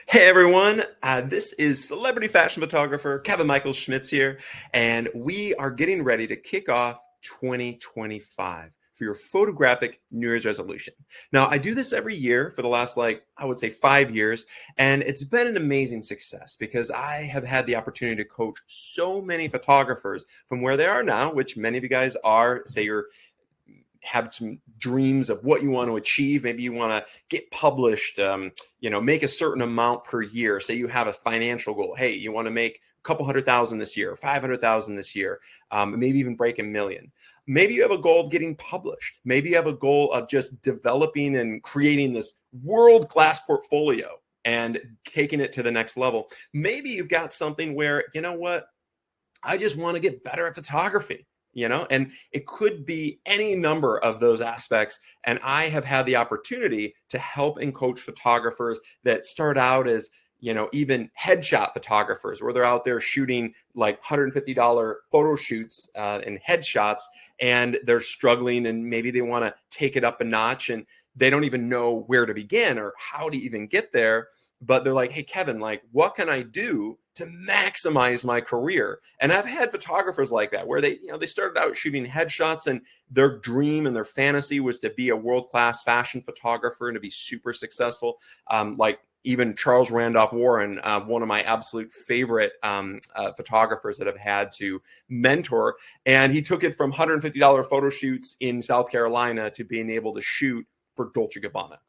Hey everyone, this is celebrity fashion photographer Kevin Michael Schmitz here, and we are getting ready to kick off 2025 for your photographic New Year's resolution. Now, I do this every year for the last, I would say 5 years, and it's been an amazing success because I have had the opportunity to coach so many photographers from where they are now, which many of you guys are, say you're have some dreams of what you want to achieve. Maybe you want to get published, make a certain amount per year. Say you have a financial goal. Hey, you want to make a couple 100,000 this year, 500,000 this year, maybe even break 1,000,000. Maybe you have a goal of getting published. Maybe you have a goal of just developing and creating this world-class portfolio and taking it to the next level. Maybe you've got something where, you know what, I just want to get better at photography. And it could be any number of those aspects. And I have had the opportunity to help and coach photographers that start out as, even headshot photographers, where they're out there shooting like $150 photo shoots and headshots, and they're struggling and maybe they want to take it up a notch and they don't even know where to begin or how to even get there. But they're like, hey, Kevin, what can I do to maximize my career? And I've had photographers like that where they started out shooting headshots and their dream and their fantasy was to be a world-class fashion photographer and to be super successful. Like even Charles Randolph Warren, one of my absolute favorite photographers that I've had to mentor. And he took it from $150 photo shoots in South Carolina to being able to shoot for Dolce & Gabbana,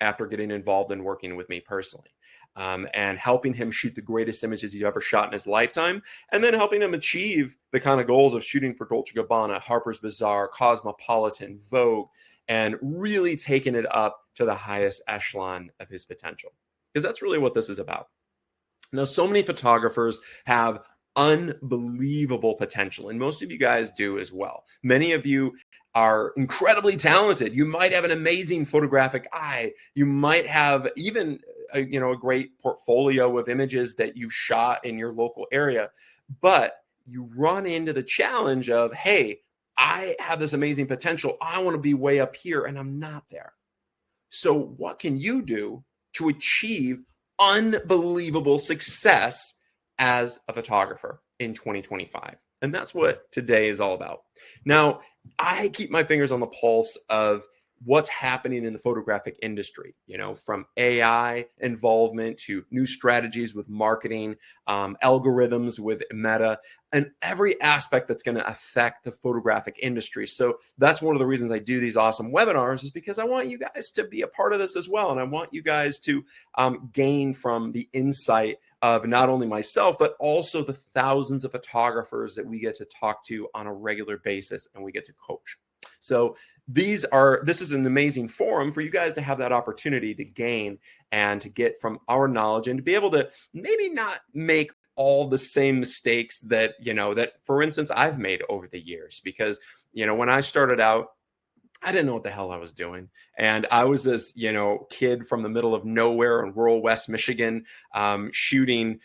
after getting involved and working with me personally, and helping him shoot the greatest images he's ever shot in his lifetime, and then helping him achieve the kind of goals of shooting for Dolce & Gabbana, Harper's Bazaar, Cosmopolitan, Vogue, and really taking it up to the highest echelon of his potential. Because that's really what this is about. Now, so many photographers have unbelievable potential, and most of you guys do as well. Many of you are incredibly talented. You might have an amazing photographic eye. You might have even a great portfolio of images that you've shot in your local area, but you run into the challenge of, hey, I have this amazing potential. I want to be way up here and I'm not there. So what can you do to achieve unbelievable success as a photographer in 2025? And that's what today is all about. Now, I keep my fingers on the pulse of what's happening in the photographic industry, from AI involvement to new strategies with marketing, algorithms with Meta, and every aspect that's going to affect the photographic industry. So that's one of the reasons I do these awesome webinars, is because I want you guys to be a part of this as well. And I want you guys to gain from the insight of not only myself, but also the thousands of photographers that we get to talk to on a regular basis and we get to coach. So this is an amazing forum for you guys to have that opportunity to gain and to get from our knowledge and to be able to maybe not make all the same mistakes that, for instance, I've made over the years. Because, when I started out, I didn't know what the hell I was doing. And I was this, kid from the middle of nowhere in rural West Michigan, shooting,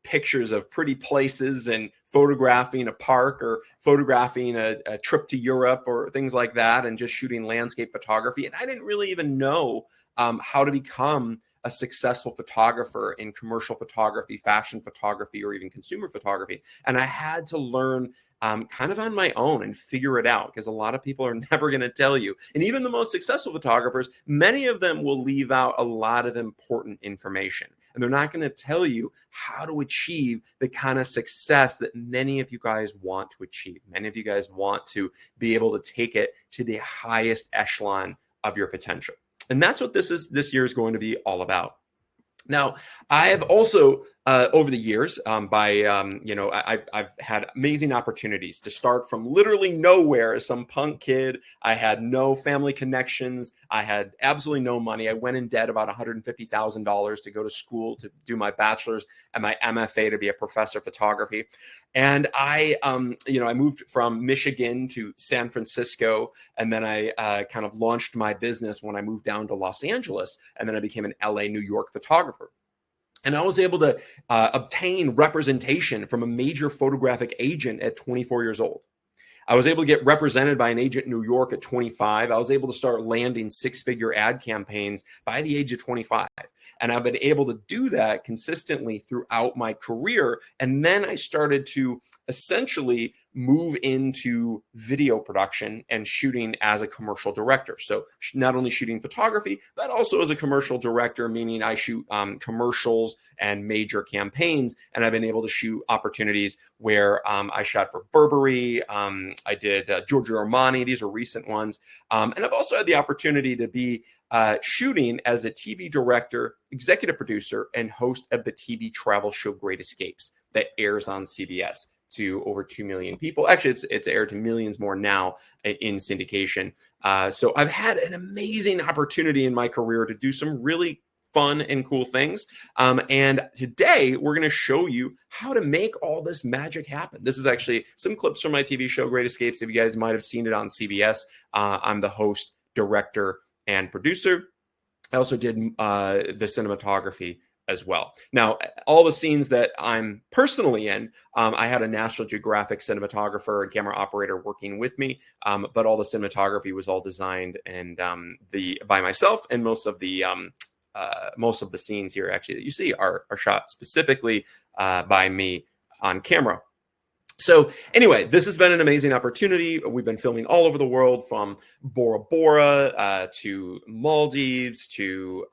pictures of pretty places and photographing a park or photographing a trip to Europe or things like that, and just shooting landscape photography. And I didn't really even know how to become a successful photographer in commercial photography, fashion photography, or even consumer photography. And I had to learn kind of on my own and figure it out, because a lot of people are never going to tell you. And even the most successful photographers, many of them will leave out a lot of important information. And they're not going to tell you how to achieve the kind of success that many of you guys want to achieve. Many of you guys want to be able to take it to the highest echelon of your potential. And that's what this year is going to be all about. Now, I have also, over the years, I've had amazing opportunities to start from literally nowhere as some punk kid. I had no family connections. I had absolutely no money. I went in debt about $150,000 to go to school to do my bachelor's and my MFA to be a professor of photography. And I moved from Michigan to San Francisco, and then I kind of launched my business when I moved down to Los Angeles, and then I became an LA, New York photographer. And I was able to obtain representation from a major photographic agent at 24 years old. I was able to get represented by an agent in New York at 25. I was able to start landing 6-figure ad campaigns by the age of 25. And I've been able to do that consistently throughout my career. And then I started to essentially move into video production and shooting as a commercial director. So not only shooting photography, but also as a commercial director, meaning I shoot commercials and major campaigns. And I've been able to shoot opportunities where I shot for Burberry. I did Giorgio Armani. These are recent ones. And I've also had the opportunity to be shooting as a TV director, executive producer, and host of the TV travel show Great Escapes that airs on CBS to over 2 million people. Actually, it's aired to millions more now in syndication. So I've had an amazing opportunity in my career to do some really fun and cool things. And today we're going to show you how to make all this magic happen. This is actually some clips from my TV show, Great Escapes. If you guys might have seen it on CBS, I'm the host, director, and producer. I also did the cinematography as well. Now, all the scenes that I'm personally in, I had a National Geographic cinematographer and camera operator working with me, but all the cinematography was all designed and by myself, and most of the scenes here actually that you see are shot specifically by me on camera. So anyway, this has been an amazing opportunity. We've been filming all over the world, from Bora Bora to Maldives to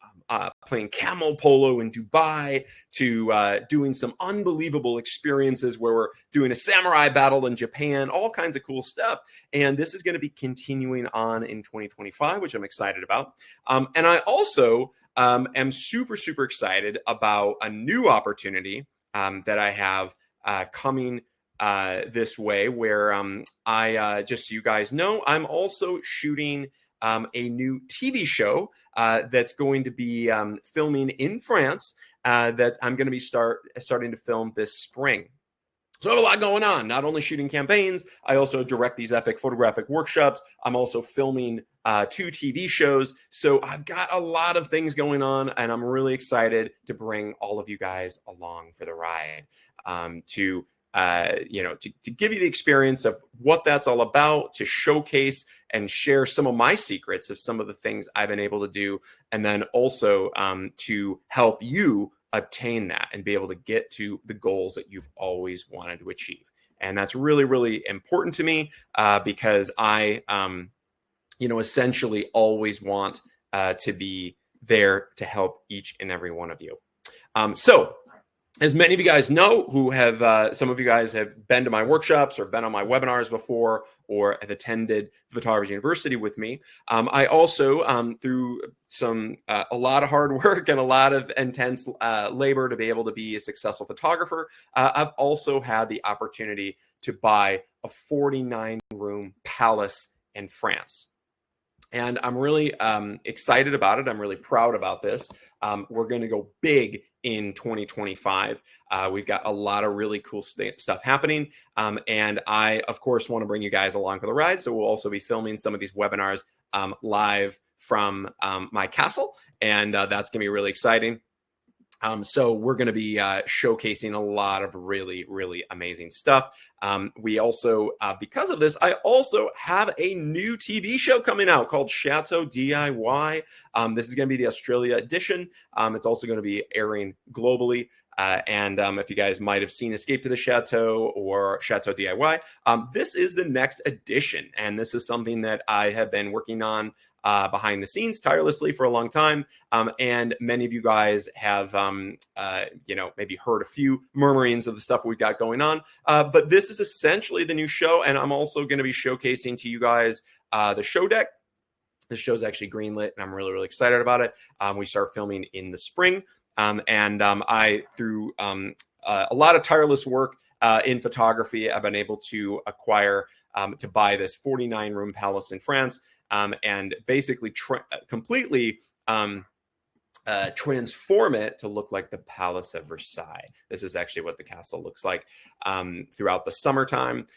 playing camel polo in Dubai to doing some unbelievable experiences where we're doing a samurai battle in Japan, all kinds of cool stuff. And this is going to be continuing on in 2025, which I'm excited about. And I also am super, super excited about a new opportunity that I have coming this way, where I just so you guys know, I'm also shooting a new TV show that's going to be filming in France that I'm going to be starting to film this spring. So I have a lot going on, not only shooting campaigns, I also direct these epic photographic workshops. I'm also filming 2 TV shows. So I've got a lot of things going on, and I'm really excited to bring all of you guys along for the ride to give you the experience of what that's all about, to showcase and share some of my secrets of some of the things I've been able to do, and then also to help you obtain that and be able to get to the goals that you've always wanted to achieve. And that's really, really important to me because I, essentially always want to be there to help each and every one of you. So as many of you guys know, who have, some of you guys have been to my workshops or been on my webinars before, or have attended Photography University with me. I also, through a lot of hard work and a lot of intense labor to be able to be a successful photographer, I've also had the opportunity to buy a 49-room palace in France. And I'm really excited about it. I'm really proud about this. We're going to go big in 2025. We've got a lot of really cool stuff happening. And I, of course, want to bring you guys along for the ride. So we'll also be filming some of these webinars live from my castle. And that's going to be really exciting. So we're going to be showcasing a lot of really, really amazing stuff. We also, because of this, I also have a new TV show coming out called Chateau DIY. This is going to be the Australia edition. It's also going to be airing globally. And if you guys might have seen Escape to the Chateau or Chateau DIY, this is the next edition. And this is something that I have been working on behind the scenes tirelessly for a long time. And many of you guys have, maybe heard a few murmurings of the stuff we've got going on. But this is essentially the new show. And I'm also going to be showcasing to you guys the show deck. This show's actually greenlit, and I'm really, really excited about it. We start filming in the spring. I, through a lot of tireless work in photography, I've been able to acquire, to buy this 49-room palace in France. And basically completely transform it to look like the Palace of Versailles. This is actually what the castle looks like throughout the summertime.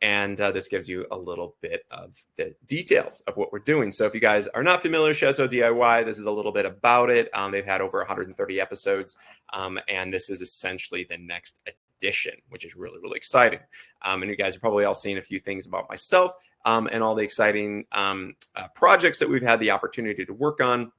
And this gives you a little bit of the details of what we're doing. So if you guys are not familiar with Chateau DIY, this is a little bit about it. They've had over 130 episodes. And this is essentially the next edition, which is really, really exciting. And you guys have probably all seen a few things about myself and all the exciting projects that we've had the opportunity to work on.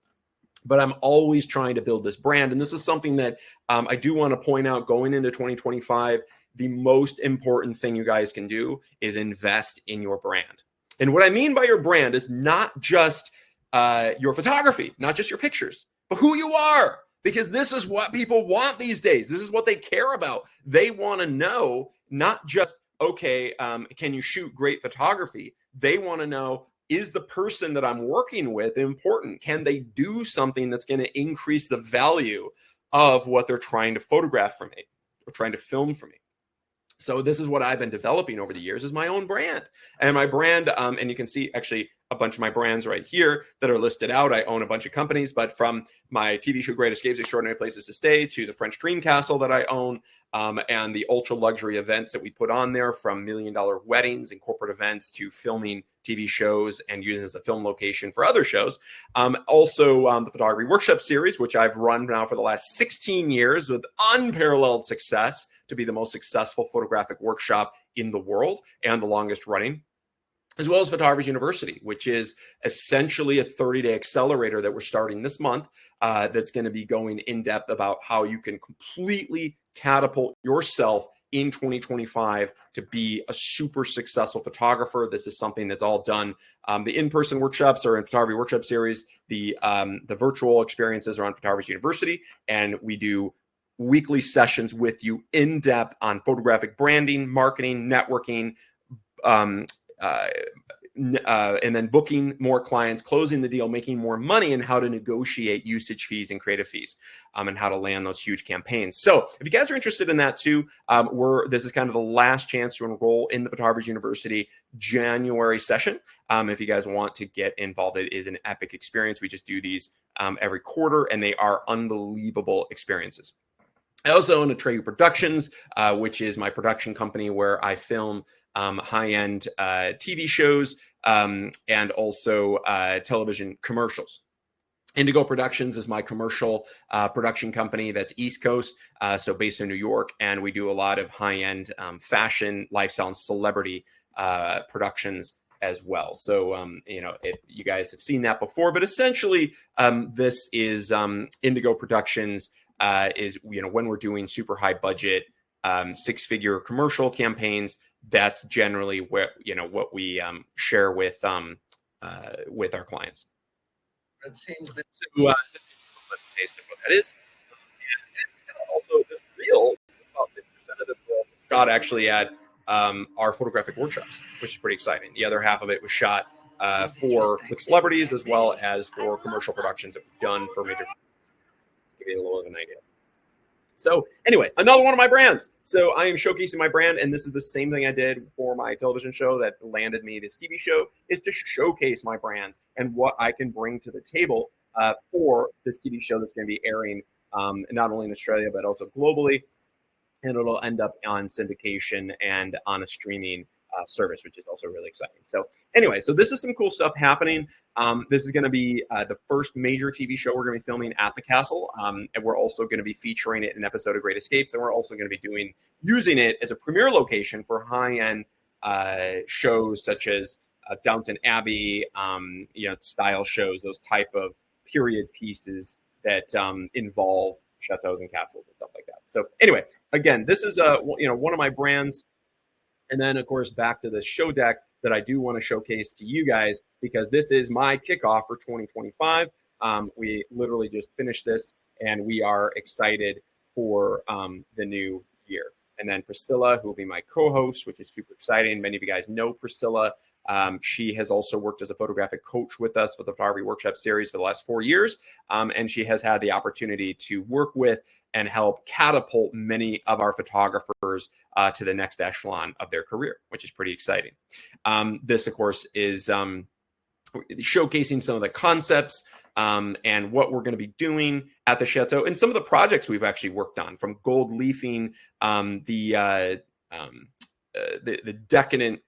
But I'm always trying to build this brand. And this is something that I do want to point out going into 2025. The most important thing you guys can do is invest in your brand. And what I mean by your brand is not just your photography, not just your pictures, but who you are. Because this is what people want these days. This is what they care about. They want to know not just, okay, can you shoot great photography? They want to know, is the person that I'm working with important? Can they do something that's going to increase the value of what they're trying to photograph for me or trying to film for me? So this is what I've been developing over the years is my own brand. And my brand, and you can see actually a bunch of my brands right here that are listed out. I own a bunch of companies, but from my TV show, Great Escapes, Extraordinary Places to Stay, to the French Dream Castle that I own, and the ultra luxury events that we put on there, from $1 million weddings and corporate events to filming TV shows and using as a film location for other shows. Also, the Photography Workshop Series, which I've run now for the last 16 years with unparalleled success to be the most successful photographic workshop in the world and the longest running, as well as Photography University, which is essentially a 30-day accelerator that we're starting this month that's going to be going in depth about how you can completely catapult yourself in 2025 to be a super successful photographer. This is something that's all done. The in-person workshops are in Photography Workshop Series. The virtual experiences are on Photography University, and we do weekly sessions with you in depth on photographic branding, marketing, networking, and then booking more clients, closing the deal, making more money, and how to negotiate usage fees and creative fees, and how to land those huge campaigns. So if you guys are interested in that too, this is kind of the last chance to enroll in the Photography University January session. If you guys want to get involved, it is an epic experience. We just do these every quarter, and they are unbelievable experiences. I also own Atreyu Productions, which is my production company where I film high-end TV shows and also television commercials. Indigo Productions is my commercial production company that's East Coast, so based in New York, and we do a lot of high-end fashion, lifestyle, and celebrity productions as well. So, you guys have seen that before, but essentially this is Indigo Productions is, when we're doing super high budget, 6-figure commercial campaigns, that's generally what we share with our clients. It seems that this is a taste of what that is. And also this reel, about 50% of the world shot actually at our photographic workshops, which is pretty exciting. The other half of it was shot with celebrities as well as for commercial productions that we've done for major. Give you a little of an idea. So anyway, another one of my brands. So I am showcasing my brand, and this is the same thing I did for my television show that landed me this TV show, is to showcase my brands and what I can bring to the table for this TV show that's going to be airing not only in Australia, but also globally. And it'll end up on syndication and on a streaming service, which is also really exciting. So anyway, so this is some cool stuff happening. This is going to be the first major TV show we're going to be filming at the castle. And we're also going to be featuring it in an episode of Great Escapes. And we're also going to be using it as a premiere location for high-end shows such as Downton Abbey, style shows, those type of period pieces that involve chateaus and castles and stuff like that. So anyway, again, this is one of my brands. And then, of course, back to the show deck that I do want to showcase to you guys, because this is my kickoff for 2025. We literally just finished this, and we are excited for the new year. And then Priscilla, who will be my co-host, which is super exciting. Many of you guys know Priscilla. She has also worked as a photographic coach with us for the Photography Workshop Series for the last 4 years. And she has had the opportunity to work with and help catapult many of our photographers to the next echelon of their career, which is pretty exciting. This, of course, is showcasing some of the concepts and what we're going to be doing at the Chateau and some of the projects we've actually worked on, from gold leafing, the decadent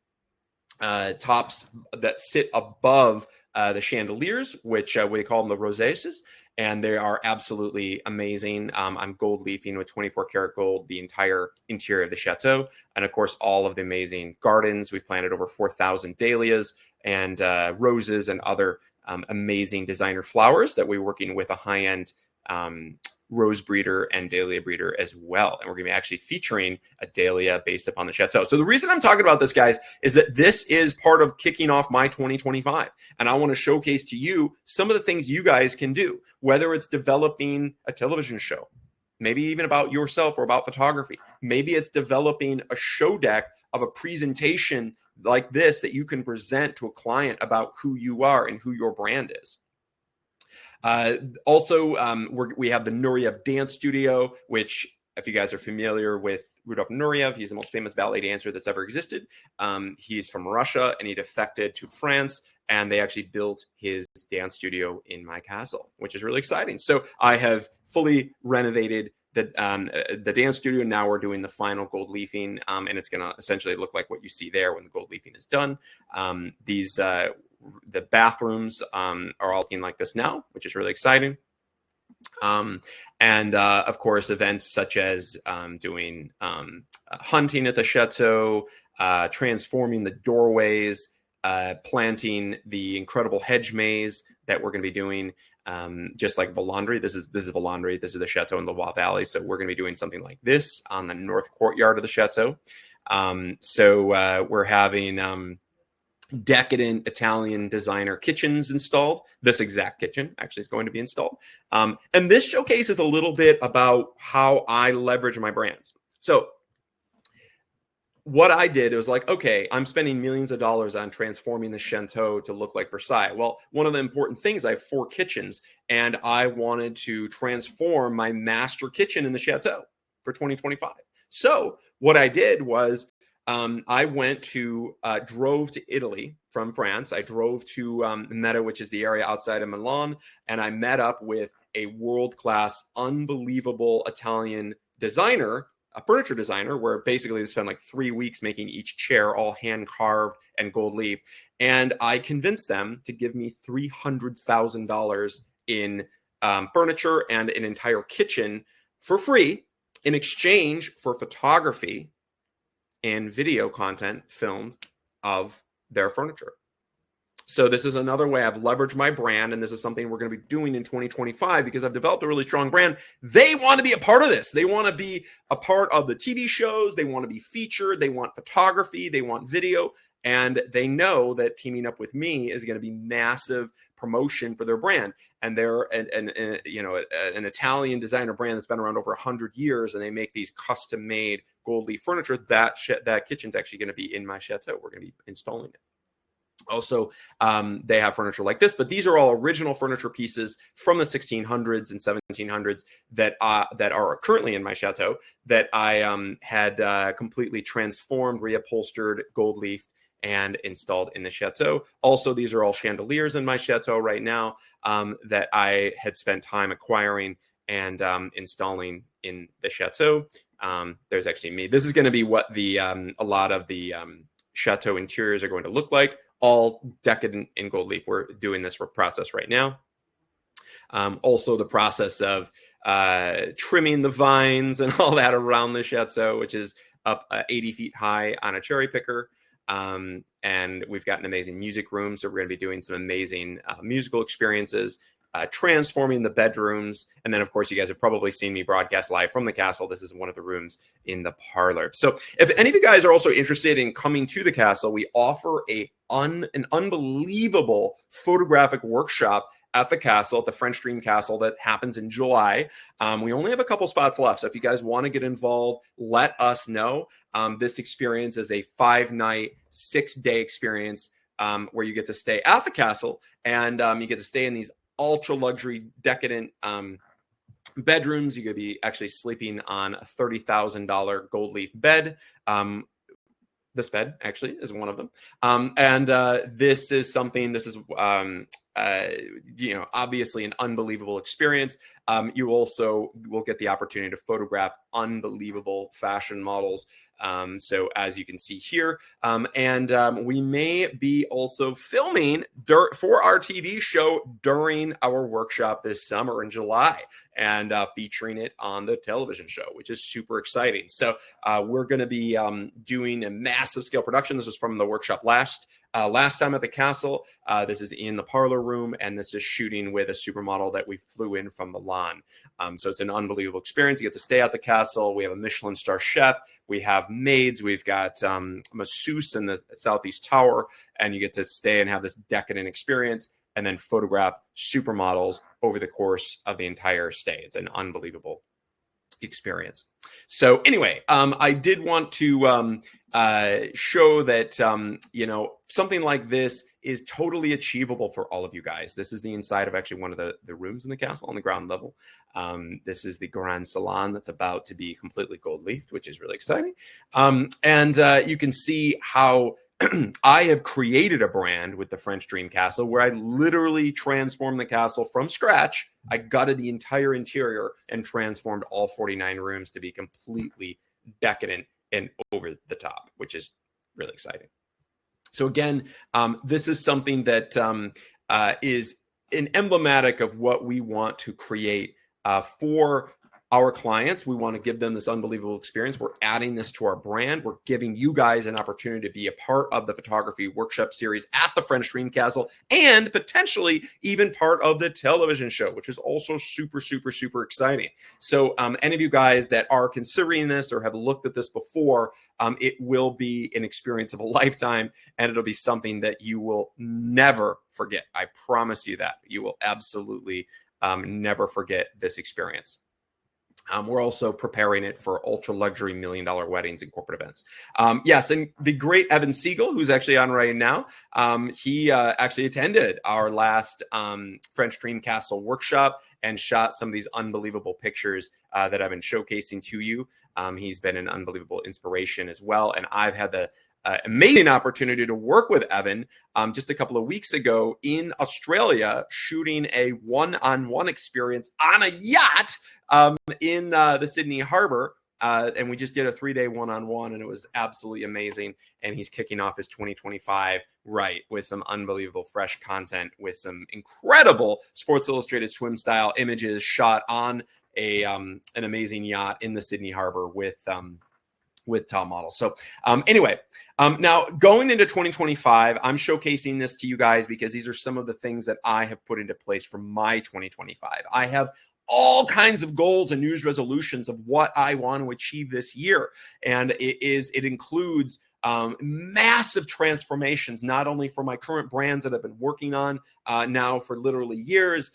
tops that sit above the chandeliers, which we call them the rosaces, and they are absolutely amazing. I'm gold leafing with 24 karat gold the entire interior of the chateau, and of course all of the amazing gardens. We've planted over 4,000 dahlias and roses and other amazing designer flowers that we're working with a high-end rose breeder and dahlia breeder as well. And we're going to be actually featuring a dahlia based upon the chateau. So the reason I'm talking about this, guys, is that this is part of kicking off my 2025. And I want to showcase to you some of the things you guys can do, whether it's developing a television show, maybe even about yourself or about photography. Maybe it's developing a show deck of a presentation like this that you can present to a client about who you are and who your brand is. We have the Nureyev Dance Studio, which, if you guys are familiar with Rudolf Nureyev, he's the most famous ballet dancer that's ever existed. He's from Russia, and he defected to France, and they actually built his dance studio in my castle, which is really exciting. So I have fully renovated the dance studio. Now we're doing the final gold leafing, and it's going to essentially look like what you see there when the gold leafing is done. The bathrooms are all looking like this now, which is really exciting. Of course, events such as doing hunting at the chateau, transforming the doorways, planting the incredible hedge maze that we're going to be doing, just like Valandry. This is Valandry. This is the chateau in the Loire Valley. So we're going to be doing something like this on the north courtyard of the chateau. We're having decadent Italian designer kitchens installed. This exact kitchen actually is going to be installed. And this showcase is a little bit about how I leverage my brands. So what I did, it was like, okay, I'm spending millions of dollars on transforming the chateau to look like Versailles. Well, one of the important things, I have 4 kitchens, and I wanted to transform my master kitchen in the chateau for 2025. So what I did was I drove to Italy from France. I drove to Meta, which is the area outside of Milan, and I met up with a world-class, unbelievable Italian designer, a furniture designer, where basically they spent like 3 weeks making each chair all hand-carved and gold leaf. And I convinced them to give me $300,000 in furniture and an entire kitchen for free in exchange for photography and video content filmed of their furniture. So this is another way I've leveraged my brand, and this is something we're going to be doing in 2025 because I've developed a really strong brand. They want to be a part of this. They want to be a part of the TV shows. They want to be featured. They want photography. They want video. And they know that teaming up with me is going to be massive promotion for their brand. And they're an Italian designer brand that's been around over 100 years, and they make these custom-made gold leaf furniture. That kitchen's actually going to be in my chateau. We're going to be installing it. Also, they have furniture like this, but these are all original furniture pieces from the 1600s and 1700s that are currently in my chateau that I had completely transformed, reupholstered, gold leafed, and installed in the chateau. Also, these are all chandeliers in my chateau right now that I had spent time acquiring and installing in the chateau. There's actually me. This is going to be what a lot of the chateau interiors are going to look like, all decadent in gold leaf. We're doing this process right now. Also, the process of trimming the vines and all that around the chateau, which is up 80 feet high on a cherry picker. And we've got an amazing music room. So we're going to be doing some amazing musical experiences, transforming the bedrooms. And then, of course, you guys have probably seen me broadcast live from the castle. This is one of the rooms in the parlor. So if any of you guys are also interested in coming to the castle, we offer an unbelievable photographic workshop at the castle, at the French Dream Castle, that happens in July. We only have a couple spots left. So if you guys want to get involved, let us know. This experience is a 5-night, 6-day experience where you get to stay at the castle, and you get to stay in these ultra luxury, decadent bedrooms. You're going to be actually sleeping on a $30,000 gold leaf bed. This bed actually is one of them. This is obviously an unbelievable experience. You also will get the opportunity to photograph unbelievable fashion models. So as you can see here, we may be also filming for our TV show during our workshop this summer in July, and featuring it on the television show, which is super exciting. So we're going to be doing a massive scale production. This was from the workshop last time at the castle. This is in the parlor room, and this is shooting with a supermodel that we flew in from Milan. So it's an unbelievable experience. You get to stay at the castle. We have a Michelin star chef. We have maids. We've got masseuse in the Southeast Tower, and you get to stay and have this decadent experience and then photograph supermodels over the course of the entire stay. It's an unbelievable experience. So anyway, I did want to show that, something like this is totally achievable for all of you guys. This is the inside of actually one of the rooms in the castle on the ground level. This is the Grand Salon that's about to be completely gold leafed, which is really exciting. You can see how I have created a brand with the French Dream Castle where I literally transformed the castle from scratch. I gutted the entire interior and transformed all 49 rooms to be completely decadent and over the top, which is really exciting. So again, this is something that is an emblematic of what we want to create for our clients. We want to give them this unbelievable experience. We're adding this to our brand. We're giving you guys an opportunity to be a part of the photography workshop series at the French Dream Castle, and potentially even part of the television show, which is also super, super, super exciting. So any of you guys that are considering this or have looked at this before, it will be an experience of a lifetime, and it'll be something that you will never forget. I promise you that. You will absolutely never forget this experience. We're also preparing it for ultra luxury $1 million weddings and corporate events. Yes, and the great Evan Siegel, who's actually on right now, he actually attended our last French Dream Castle workshop and shot some of these unbelievable pictures that I've been showcasing to you. He's been an unbelievable inspiration as well, and I've had the amazing opportunity to work with Evan just a couple of weeks ago in Australia, shooting a one-on-one experience on a yacht in the Sydney Harbor. And we just did a 3-day one-on-one, and it was absolutely amazing. And he's kicking off his 2025 with some unbelievable fresh content, with some incredible Sports Illustrated swim style images shot on an amazing yacht in the Sydney Harbor with top models. So anyway, now going into 2025, I'm showcasing this to you guys because these are some of the things that I have put into place for my 2025. I have all kinds of goals and New Year's resolutions of what I want to achieve this year. And it includes massive transformations, not only for my current brands that I've been working on now for literally years,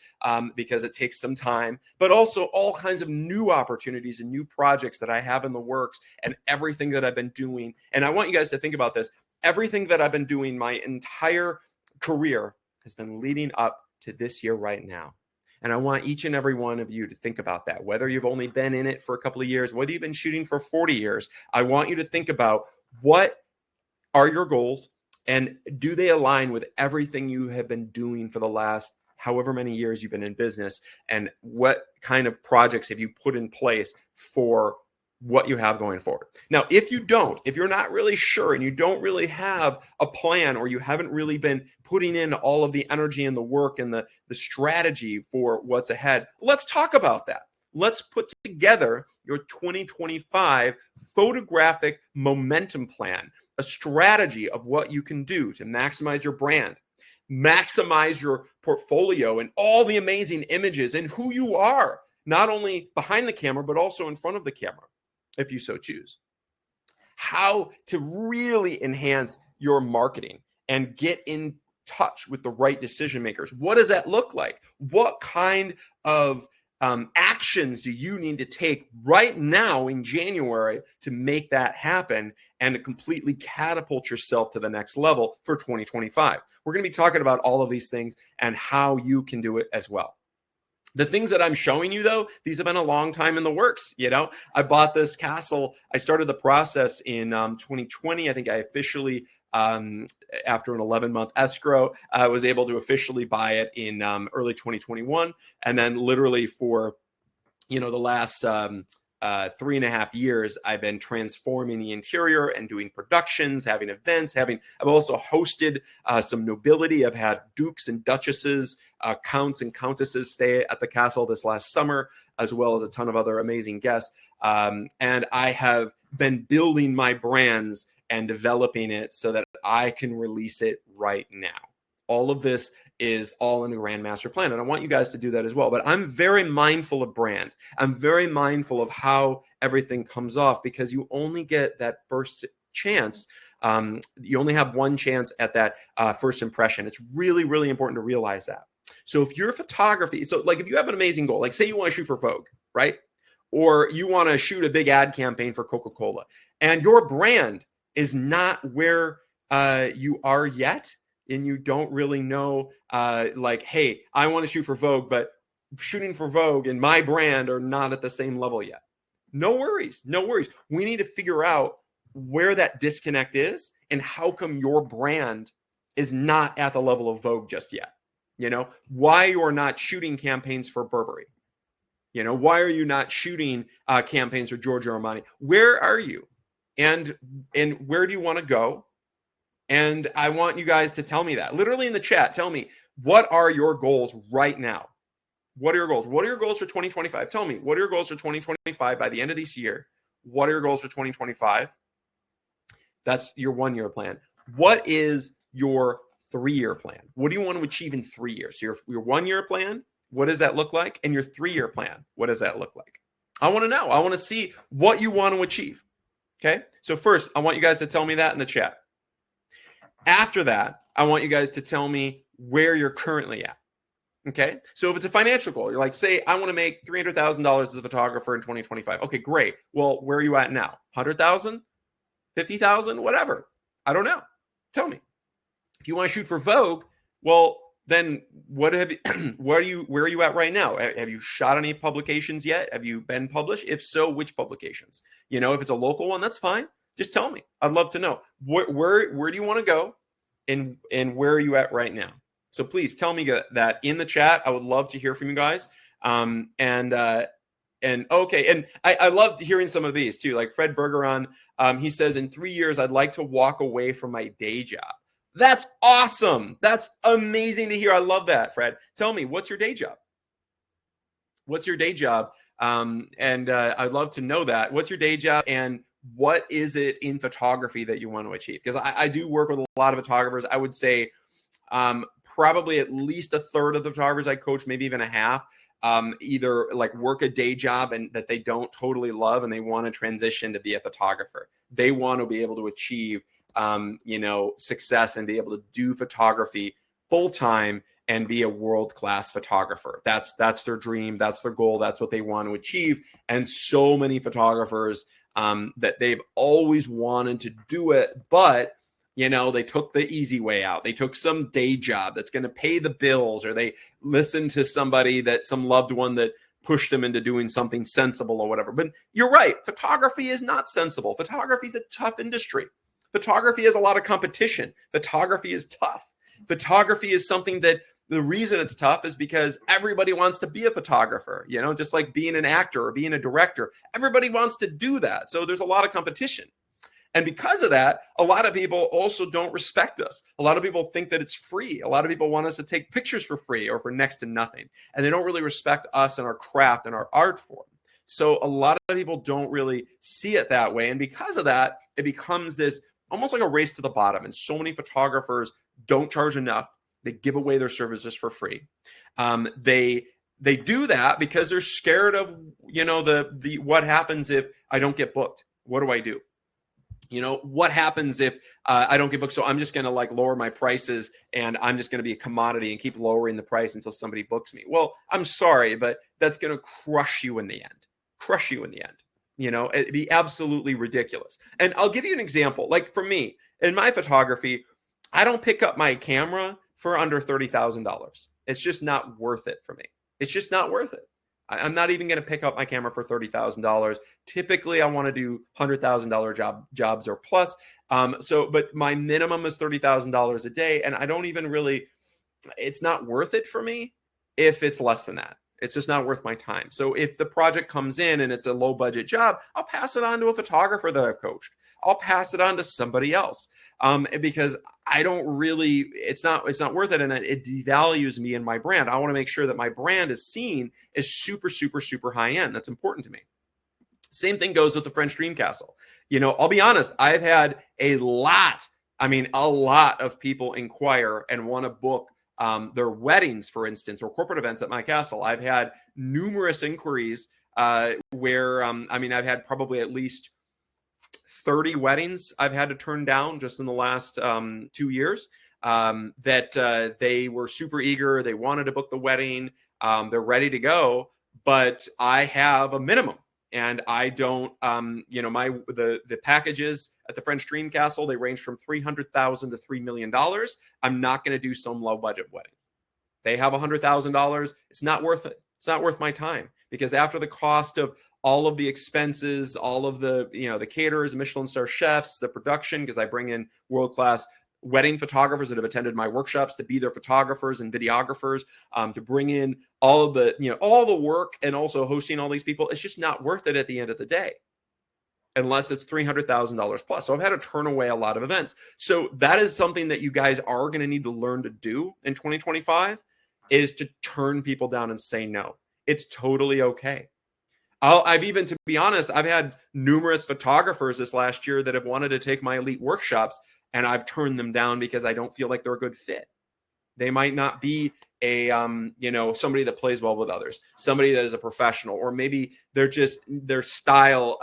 because it takes some time, but also all kinds of new opportunities and new projects that I have in the works, and everything that I've been doing. And I want you guys to think about this. Everything that I've been doing my entire career has been leading up to this year right now. And I want each and every one of you to think about that, whether you've only been in it for a couple of years, whether you've been shooting for 40 years. I want you to think about, what are your goals, and do they align with everything you have been doing for the last however many years you've been in business, and what kind of projects have you put in place for what you have going forward. Now, if you're not really sure and you don't really have a plan, or you haven't really been putting in all of the energy and the work and the strategy for what's ahead, let's talk about that. Let's put together your 2025 photographic momentum plan, a strategy of what you can do to maximize your brand, maximize your portfolio and all the amazing images and who you are, not only behind the camera, but also in front of the camera, if you so choose. How to really enhance your marketing and get in touch with the right decision makers. What does that look like? What kind of actions do you need to take right now in January to make that happen and to completely catapult yourself to the next level for 2025? We're going to be talking about all of these things and how you can do it as well. The things that I'm showing you, though, these have been a long time in the works. I bought this castle. I started the process in 2020. I think I officially, after an 11-month escrow, I was able to officially buy it in early 2021. And then literally for, the last 3.5 years, I've been transforming the interior and doing productions, having events, I've also hosted some nobility. I've had dukes and duchesses, counts and countesses stay at the castle this last summer, as well as a ton of other amazing guests. And I have been building my brands and developing it so that I can release it right now. All of this is all in the Grand Master Plan. And I want you guys to do that as well. But I'm very mindful of brand. I'm very mindful of how everything comes off, because you only get that first chance. You only have one chance at that first impression. It's really, really important to realize that. So if you're photography, so like if you have an amazing goal, like say you want to shoot for Vogue, right? Or you want to shoot a big ad campaign for Coca-Cola, and your brand is not where you are yet, and you don't really know, like, hey, I want to shoot for Vogue, but shooting for Vogue and my brand are not at the same level yet. No worries. We need to figure out where that disconnect is and how come your brand is not at the level of Vogue just yet. Why you are not shooting campaigns for Burberry. Why are you not shooting campaigns for Giorgio Armani? Where are you? And where do you want to go? And I want you guys to tell me that. Literally in the chat, tell me, what are your goals right now? What are your goals? What are your goals for 2025? Tell me, what are your goals for 2025 by the end of this year? What are your goals for 2025? That's your 1-year plan. What is your 3-year plan? What do you want to achieve in 3 years? So your 1-year plan, what does that look like? And your 3-year plan, what does that look like? I want to know. I want to see what you want to achieve. Okay. So first, I want you guys to tell me that in the chat. After that, I want you guys to tell me where you're currently at. Okay. So if it's a financial goal, you're like, say, I want to make $300,000 as a photographer in 2025. Okay, great. Well, where are you at now? 100,000, 50,000, whatever. I don't know. Tell me. If you want to shoot for Vogue, well, then where are you at right now? Have you shot any publications yet? Have you been published? If so, which publications? If it's a local one, that's fine. Just tell me. I'd love to know. Where do you want to go, and where are you at right now? So please tell me that in the chat. I would love to hear from you guys. And okay, and I loved hearing some of these too. Like Fred Bergeron, he says, in 3 years, I'd like to walk away from my day job. That's awesome. That's amazing to hear. I love that, Fred. Tell me, what's your day job? What's your day job? I'd love to know that. What's your day job, and what is it in photography that you want to achieve? Because I do work with a lot of photographers. I would say probably at least a third of the photographers I coach, maybe even a half, either like work a day job and that they don't totally love, and they want to transition to be a photographer. They want to be able to achieve success and be able to do photography full time and be a world-class photographer. That's their dream. That's their goal. That's what they want to achieve. And so many photographers that they've always wanted to do it, but they took the easy way out. They took some day job that's going to pay the bills, or they listened to somebody, some loved one that pushed them into doing something sensible or whatever. But you're right. Photography is not sensible. Photography is a tough industry. Photography has a lot of competition. Photography is tough. Photography is something that the reason it's tough is because everybody wants to be a photographer, just like being an actor or being a director. Everybody wants to do that. So there's a lot of competition. And because of that, a lot of people also don't respect us. A lot of people think that it's free. A lot of people want us to take pictures for free or for next to nothing. And they don't really respect us and our craft and our art form. So a lot of people don't really see it that way. And because of that, it becomes this almost like a race to the bottom. And so many photographers don't charge enough. They give away their services for free. They do that because they're scared of, the what happens if I don't get booked? What do I do? What happens if I don't get booked? So I'm just going to lower my prices, and I'm just going to be a commodity and keep lowering the price until somebody books me. Well, I'm sorry, but that's going to crush you in the end. It'd be absolutely ridiculous. And I'll give you an example. Like for me, in my photography, I don't pick up my camera for under $30,000. It's just not worth it for me. It's just not worth it. I'm not even going to pick up my camera for $30,000. Typically, I want to do $100,000 jobs or plus. But my minimum is $30,000 a day, and I don't even really. It's not worth it for me if it's less than that. It's just not worth my time. So if the project comes in and it's a low budget job, I'll pass it on to a photographer that I've coached. I'll pass it on to somebody else because I don't really, it's not worth it. And it devalues me and my brand. I want to make sure that my brand is seen as super, super, super high end. That's important to me. Same thing goes with the French Dream Castle. I'll be honest, I've had a lot of people inquire and want to book their weddings, for instance, or corporate events at my castle. I've had numerous inquiries where, I've had probably at least 30 weddings I've had to turn down just in the last 2 years that they were super eager. They wanted to book the wedding. They're ready to go, but I have a minimum. And I don't, the packages at the French Dream Castle, they range from $300,000 to $3 million. I'm not going to do some low budget wedding. They have $100,000. It's not worth it. It's not worth my time, because after the cost of all of the expenses, all of the, the caterers, Michelin star chefs, the production, because I bring in world-class wedding photographers that have attended my workshops to be their photographers and videographers, to bring in all of the, all the work and also hosting all these people. It's just not worth it at the end of the day, unless it's $300,000 plus. So I've had to turn away a lot of events. So that is something that you guys are going to need to learn to do in 2025, is to turn people down and say no. It's totally okay. I've even, to be honest, I've had numerous photographers this last year that have wanted to take my elite workshops, and I've turned them down because I don't feel like they're a good fit. They might not be a, somebody that plays well with others, somebody that is a professional, or maybe they're just, their style,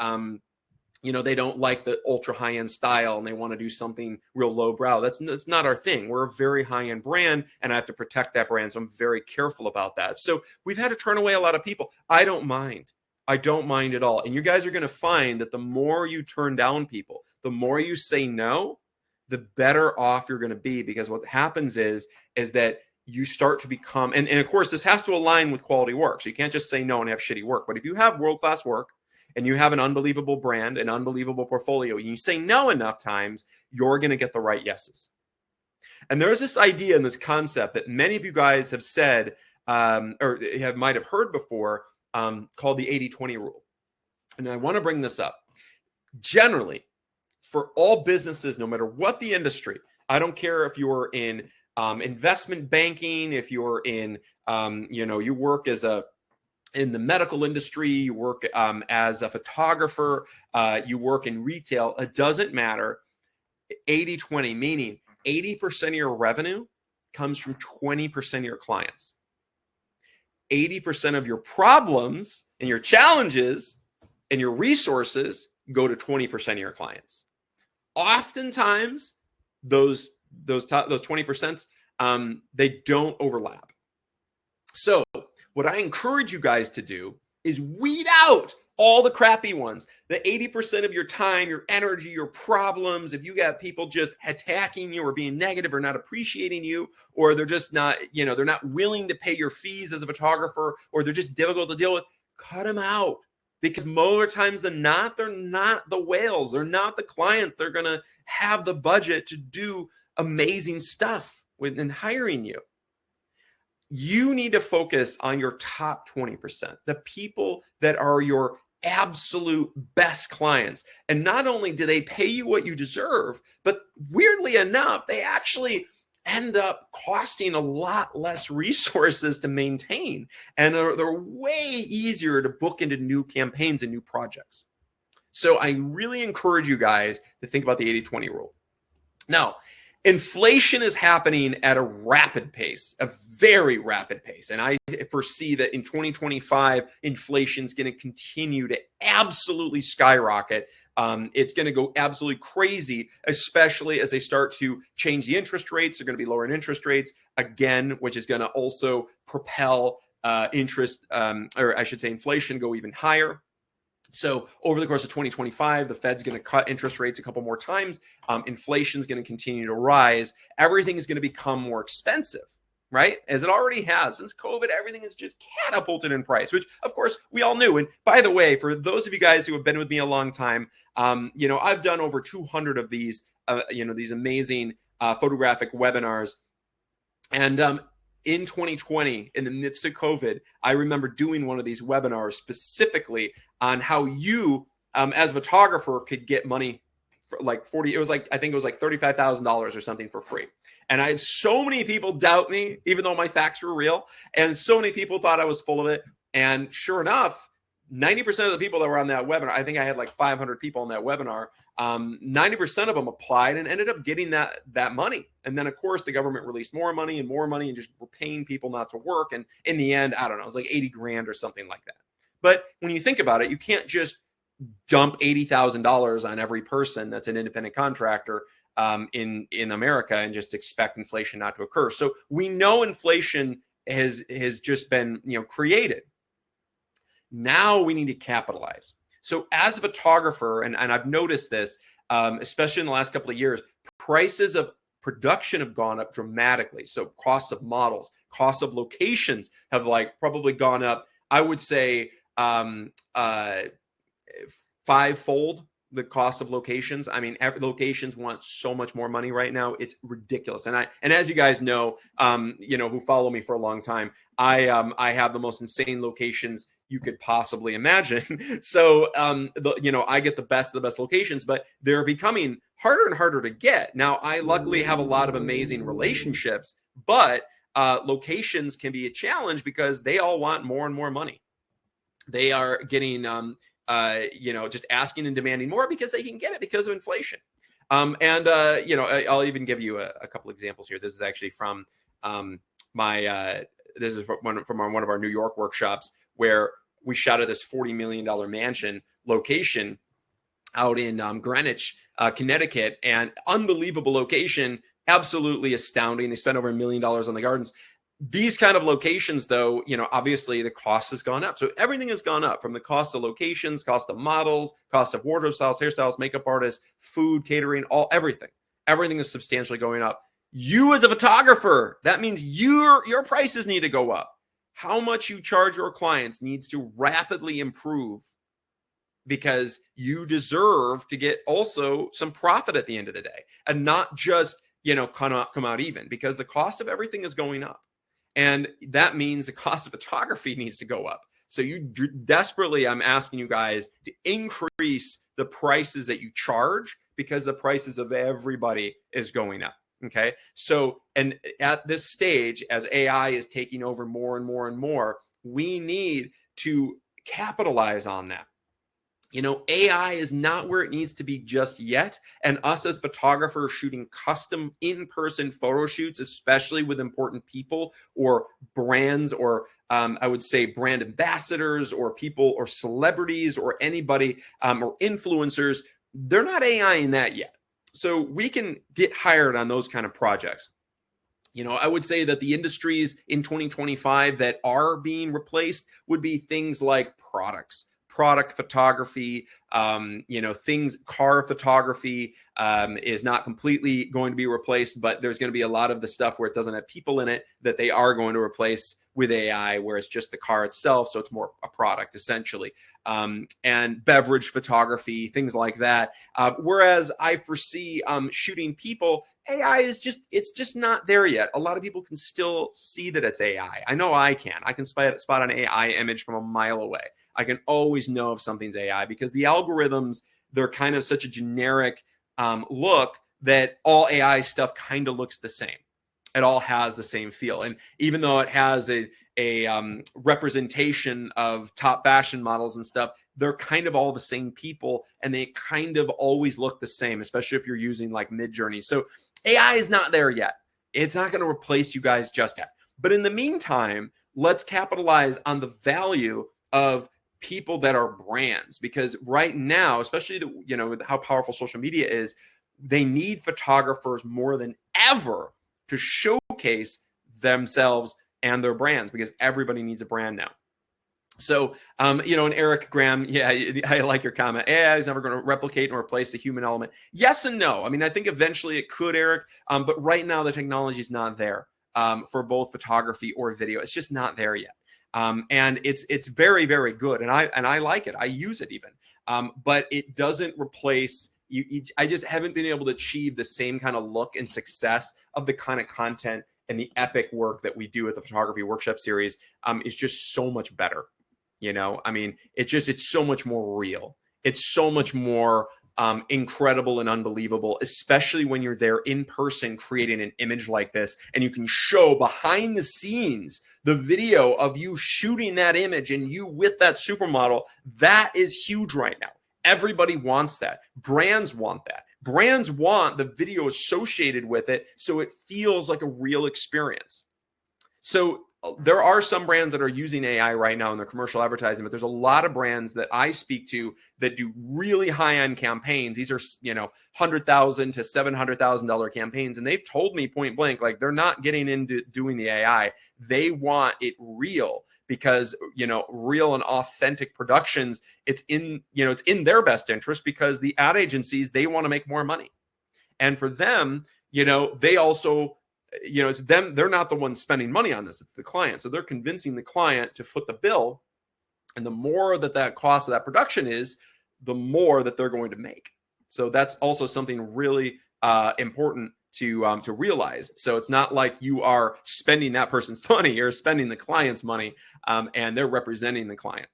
they don't like the ultra high-end style and they want to do something real lowbrow. That's not our thing. We're a very high-end brand, and I have to protect that brand. So I'm very careful about that. So we've had to turn away a lot of people. I don't mind. I don't mind at all. And you guys are going to find that the more you turn down people, the more you say no, the better off you're going to be, because what happens is that you start to become, and of course, this has to align with quality work. So you can't just say no and have shitty work. But if you have world-class work and you have an unbelievable brand, an unbelievable portfolio, and you say no enough times, you're going to get the right yeses. And there's this idea and this concept that many of you guys have said, or might have heard before, called the 80-20 rule. And I want to bring this up. Generally, for all businesses, no matter what the industry, I don't care if you're in investment banking, if you're in, you work in the medical industry, you work as a photographer, you work in retail, it doesn't matter. 80-20, meaning 80% of your revenue comes from 20% of your clients. 80% of your problems and your challenges and your resources go to 20% of your clients. Oftentimes, those 20%, they don't overlap. So what I encourage you guys to do is weed out all the crappy ones. The 80% of your time, your energy, your problems. If you got people just attacking you or being negative or not appreciating you, or they're just not, they're not willing to pay your fees as a photographer, or they're just difficult to deal with, cut them out. Because more times than not, they're not the whales. They're not the clients. They're going to have the budget to do amazing stuff in hiring you. You need to focus on your top 20%, the people that are your absolute best clients. And not only do they pay you what you deserve, but weirdly enough, they actually end up costing a lot less resources to maintain. And they're way easier to book into new campaigns and new projects. So I really encourage you guys to think about the 80-20 rule. Now, inflation is happening at a rapid pace, a very rapid pace. And I foresee that in 2025, inflation is going to continue to absolutely skyrocket. It's going to go absolutely crazy, especially as they start to change the interest rates. They're going to be lowering interest rates again, which is going to also propel inflation go even higher. So over the course of 2025, the Fed's going to cut interest rates a couple more times. Inflation is going to continue to rise. Everything is going to become more expensive, right? As it already has. Since COVID, everything has just catapulted in price, which of course we all knew. And by the way, for those of you guys who have been with me a long time, I've done over 200 of these, these amazing photographic webinars. And in 2020, in the midst of COVID, I remember doing one of these webinars specifically on how you, as a photographer, could get money for like I think it was like $35,000 or something for free. And I had so many people doubt me, even though my facts were real. And so many people thought I was full of it. And sure enough, 90% of the people that were on that webinar, I think I had like 500 people on that webinar, 90% of them applied and ended up getting that money. And then, of course, the government released more money and just were paying people not to work. And in the end, I don't know, it was like 80 grand or something like that. But when you think about it, you can't just dump $80,000 on every person that's an independent contractor in America and just expect inflation not to occur. So we know inflation has just been created. Now we need to capitalize. So as a photographer, and I've noticed this, especially in the last couple of years, prices of production have gone up dramatically. So costs of models, costs of locations have probably gone up, I would say, fivefold the cost of locations. I mean, locations want so much more money right now. It's ridiculous. And as you guys know, who follow me for a long time, I have the most insane locations you could possibly imagine. So, I get the best of the best locations, but they're becoming harder and harder to get. Now, I luckily have a lot of amazing relationships, but locations can be a challenge because they all want more and more money. They are getting, just asking and demanding more because they can get it because of inflation. I'll even give you a couple examples here. This is actually from from one of our New York workshops where we shot at this $40 million mansion location out in Greenwich, Connecticut, and unbelievable location, absolutely astounding. They spent over $1 million on the gardens. These kind of locations, though, obviously the cost has gone up. So everything has gone up, from the cost of locations, cost of models, cost of wardrobe styles, hairstyles, makeup artists, food, catering, everything. Everything is substantially going up. You as a photographer, that means your prices need to go up. How much you charge your clients needs to rapidly improve, because you deserve to get also some profit at the end of the day, and not just, come out even, because the cost of everything is going up. And that means the cost of photography needs to go up. So I'm asking you guys to increase the prices that you charge, because the prices of everybody is going up. Okay. So, and at this stage, as AI is taking over more and more and more, we need to capitalize on that. AI is not where it needs to be just yet. And us as photographers shooting custom in-person photo shoots, especially with important people or brands, or I would say brand ambassadors, or people or celebrities or anybody or influencers, they're not AI in that yet. So we can get hired on those kind of projects. I would say that the industries in 2025 that are being replaced would be things like product photography, car photography is not completely going to be replaced, but there's going to be a lot of the stuff where it doesn't have people in it that they are going to replace with AI, where it's just the car itself. So it's more a product essentially. And beverage photography, things like that. Whereas I foresee shooting people, AI is it's just not there yet. A lot of people can still see that it's AI. I know I can. I can spot an AI image from a mile away. I can always know if something's AI, because the algorithms, they're kind of such a generic look that all AI stuff kind of looks the same. It all has the same feel. And even though it has a representation of top fashion models and stuff, they're kind of all the same people, and they kind of always look the same, especially if you're using like Midjourney. So AI is not there yet. It's not going to replace you guys just yet. But in the meantime, let's capitalize on the value of people that are brands, because right now, especially with how powerful social media is, they need photographers more than ever to showcase themselves and their brands, because everybody needs a brand now. So, and Eric Graham, yeah, I like your comment. AI is never going to replicate and replace the human element. Yes and no. I mean, I think eventually it could, Eric, but right now the technology is not there. for both photography or video. It's just not there yet. And it's very, very good. And I like it. I use it even. But it doesn't replace I just haven't been able to achieve the same kind of look and success of the kind of content and the epic work that we do at the photography workshop series is just so much better. I mean, it's so much more real. It's so much more incredible and unbelievable, especially when you're there in person creating an image like this, and you can show behind the scenes the video of you shooting that image and you with that supermodel. That is huge right now. Everybody wants that. Brands want that. Brands want the video associated with it so it feels like a real experience. So there are some brands that are using AI right now in their commercial advertising, but there's a lot of brands that I speak to that do really high-end campaigns. These are, $100,000 to $700,000 campaigns, and they've told me point blank, like, they're not getting into doing the AI. They want it real because, real and authentic productions. It's in their best interest because the ad agencies, they want to make more money, and for them, they also. It's them. They're not the ones spending money on this. It's the client. So they're convincing the client to foot the bill. And the more that cost of that production is, the more that they're going to make. So that's also something really important to realize. So it's not like you are spending that person's money. You're spending the client's money, and they're representing the client.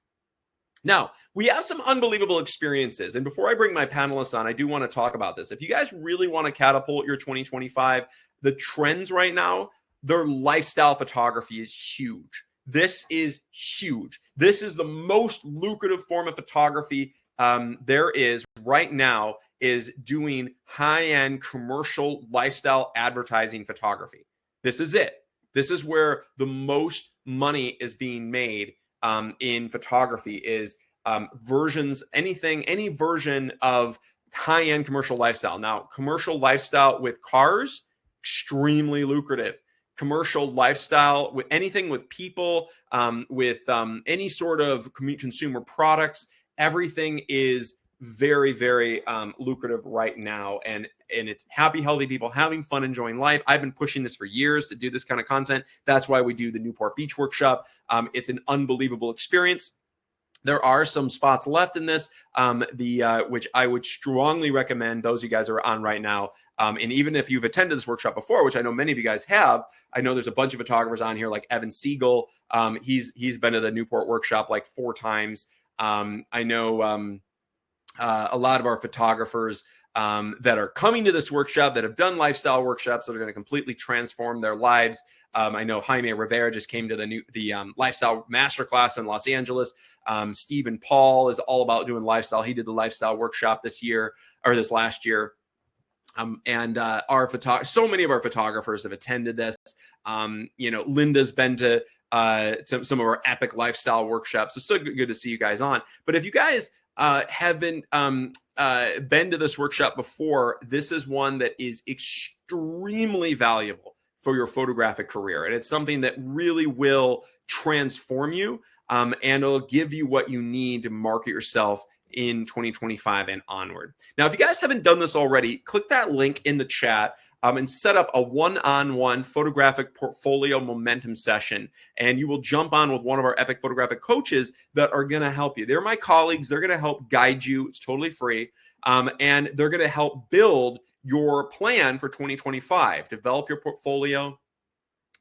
Now, we have some unbelievable experiences. And before I bring my panelists on, I do want to talk about this. If you guys really want to catapult your 2025, the trends right now, their lifestyle photography is huge. This is huge. This is the most lucrative form of photography there is right now, is doing high-end commercial lifestyle advertising photography. This is it. This is where the most money is being made in photography, is any version of high-end commercial lifestyle. Now, commercial lifestyle with cars, extremely lucrative. Commercial lifestyle with anything with people, with any sort of consumer products, everything is very, very lucrative right now. And it's happy, healthy people having fun, enjoying life. I've been pushing this for years to do this kind of content. That's why we do the Newport Beach workshop. It's an unbelievable experience. There are some spots left in this, which I would strongly recommend those you guys are on right now. And even if you've attended this workshop before, which I know many of you guys have, I know there's a bunch of photographers on here like Evan Siegel. He's been to the Newport workshop like 4 times. I know a lot of our photographers that are coming to this workshop that have done lifestyle workshops that are going to completely transform their lives. I know Jaime Rivera just came to the lifestyle masterclass in Los Angeles. Stephen Paul is all about doing lifestyle. He did the lifestyle workshop this last year. And so many of our photographers have attended this. Linda's been to some of our epic lifestyle workshops. It's so good to see you guys on. But if you guys haven't been to this workshop before, this is one that is extremely valuable for your photographic career. And it's something that really will transform you, and it'll give you what you need to market yourself in 2025 and onward. Now, if you guys haven't done this already, click that link in the chat and set up a one-on-one photographic portfolio momentum session. And you will jump on with one of our epic photographic coaches that are going to help you. They're my colleagues. They're going to help guide you. It's totally free. And they're going to help build your plan for 2025, develop your portfolio,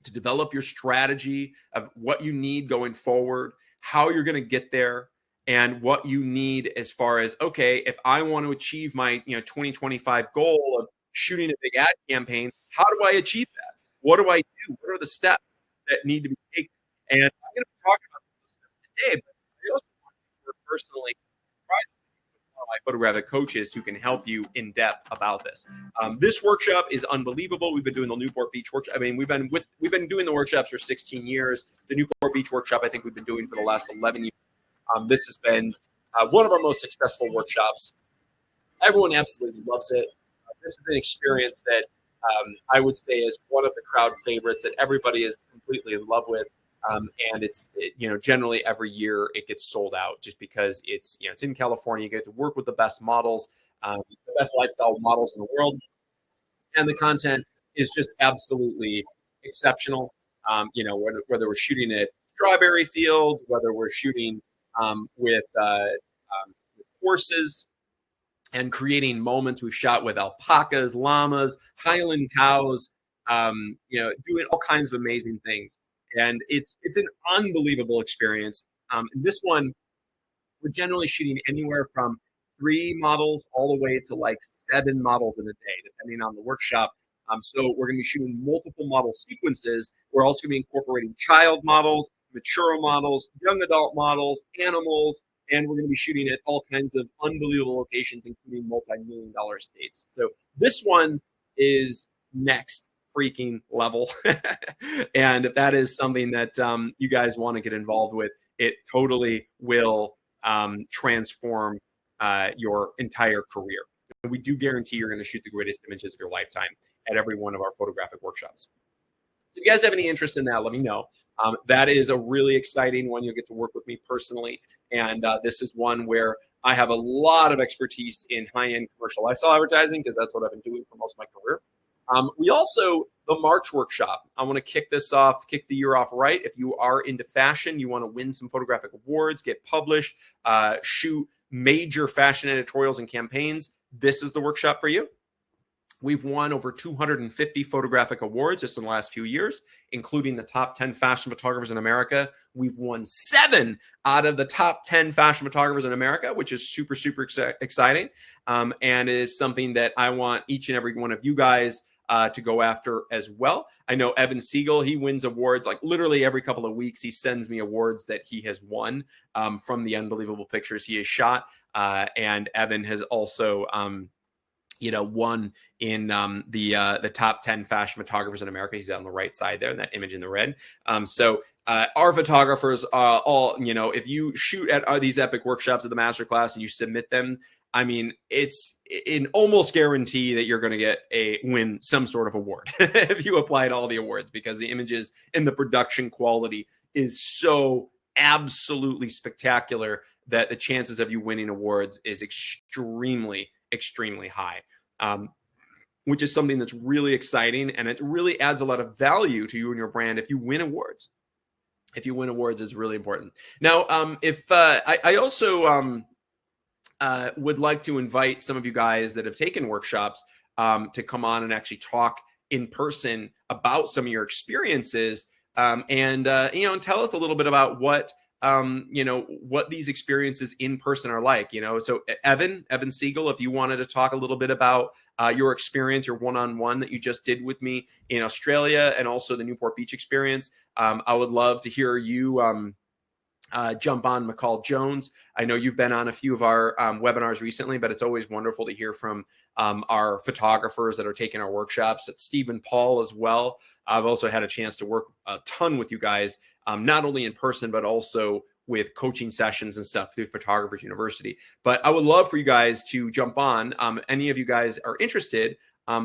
to develop your strategy of what you need going forward, how you're going to get there, and what you need as far as, okay, if I want to achieve my 2025 goal of shooting a big ad campaign, how do I achieve that? What do I do? What are the steps that need to be taken? And I'm going to be talking about some of those steps today, but I also want to work personally with my photographic coaches who can help you in depth about this. This workshop is unbelievable. We've been doing the Newport Beach workshop. I mean, we've been doing the workshops for 16 years. The Newport Beach workshop, I think we've been doing for the last 11 years. This has been one of our most successful workshops. Everyone absolutely loves it. This is an experience that I would say is one of the crowd favorites that everybody is completely in love with. And it's generally every year it gets sold out just because it's in California. You get to work with the best models, the best lifestyle models in the world, and the content is just absolutely exceptional. Whether we're shooting at strawberry fields, whether we're shooting with horses and creating moments. We've shot with alpacas, llamas, Highland cows, doing all kinds of amazing things. And it's an unbelievable experience. This one, we're generally shooting anywhere from 3 models all the way to like 7 models in a day, depending on the workshop. So we're going to be shooting multiple model sequences. We're also going to be incorporating child models, mature models, young adult models, animals, and we're going to be shooting at all kinds of unbelievable locations, including multi-million-dollar states. So this one is next freaking level. And if that is something that you guys want to get involved with, it totally will transform your entire career. And we do guarantee you're going to shoot the greatest images of your lifetime at every one of our photographic workshops. So if you guys have any interest in that, let me know. That is a really exciting one. You'll get to work with me personally. And this is one where I have a lot of expertise in high-end commercial lifestyle advertising, because that's what I've been doing for most of my career. We also, the March workshop, I want to kick the year off right. If you are into fashion, you want to win some photographic awards, get published, shoot major fashion editorials and campaigns, this is the workshop for you. We've won over 250 photographic awards just in the last few years, including the top 10 fashion photographers in America. We've won 7 out of the top 10 fashion photographers in America, which is super, super exciting. And is something that I want each and every one of you guys to go after as well. I know Evan Siegel, he wins awards like literally every couple of weeks. He sends me awards that he has won from the unbelievable pictures he has shot. And Evan has also won in the top 10 fashion photographers in America. He's on the right side there in that image in the red. So our photographers all, if you shoot at these epic workshops at the masterclass and you submit them, I mean, it's an almost guarantee that you're going to win some sort of award if you apply to all the awards, because the images and the production quality is so absolutely spectacular that the chances of you winning awards is extremely, extremely high, which is something that's really exciting. And it really adds a lot of value to you and your brand if you win awards. If you win awards is really important. Now, I also would like to invite some of you guys that have taken workshops to come on and actually talk in person about some of your experiences, and tell us a little bit about what these experiences in person are like. So Evan Siegel, if you wanted to talk a little bit about your experience, your one-on-one that you just did with me in Australia, and also the Newport Beach experience, I would love to hear you jump on. Michel Jones, I know you've been on a few of our webinars recently, but it's always wonderful to hear from our photographers that are taking our workshops. At Stephen Paul as well. I've also had a chance to work a ton with you guys, not only in person, but also with coaching sessions and stuff through Photographers University. But I would love for you guys to jump on. Any of you guys are interested,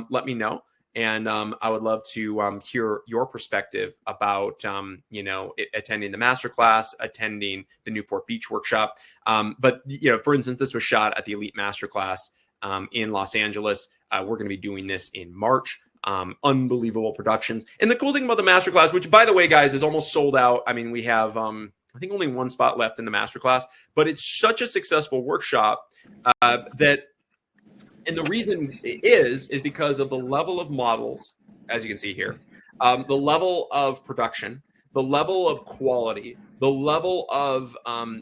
let me know. And I would love to hear your perspective about, attending the masterclass, attending the Newport Beach workshop. But for instance, this was shot at the Elite Masterclass in Los Angeles. We're going to be doing this in March. Unbelievable productions. And the cool thing about the masterclass, which by the way, guys, is almost sold out. I mean, we have, I think only 1 spot left in the masterclass, but it's such a successful workshop that. And the reason is because of the level of models, as you can see here, the level of production, the level of quality, the level of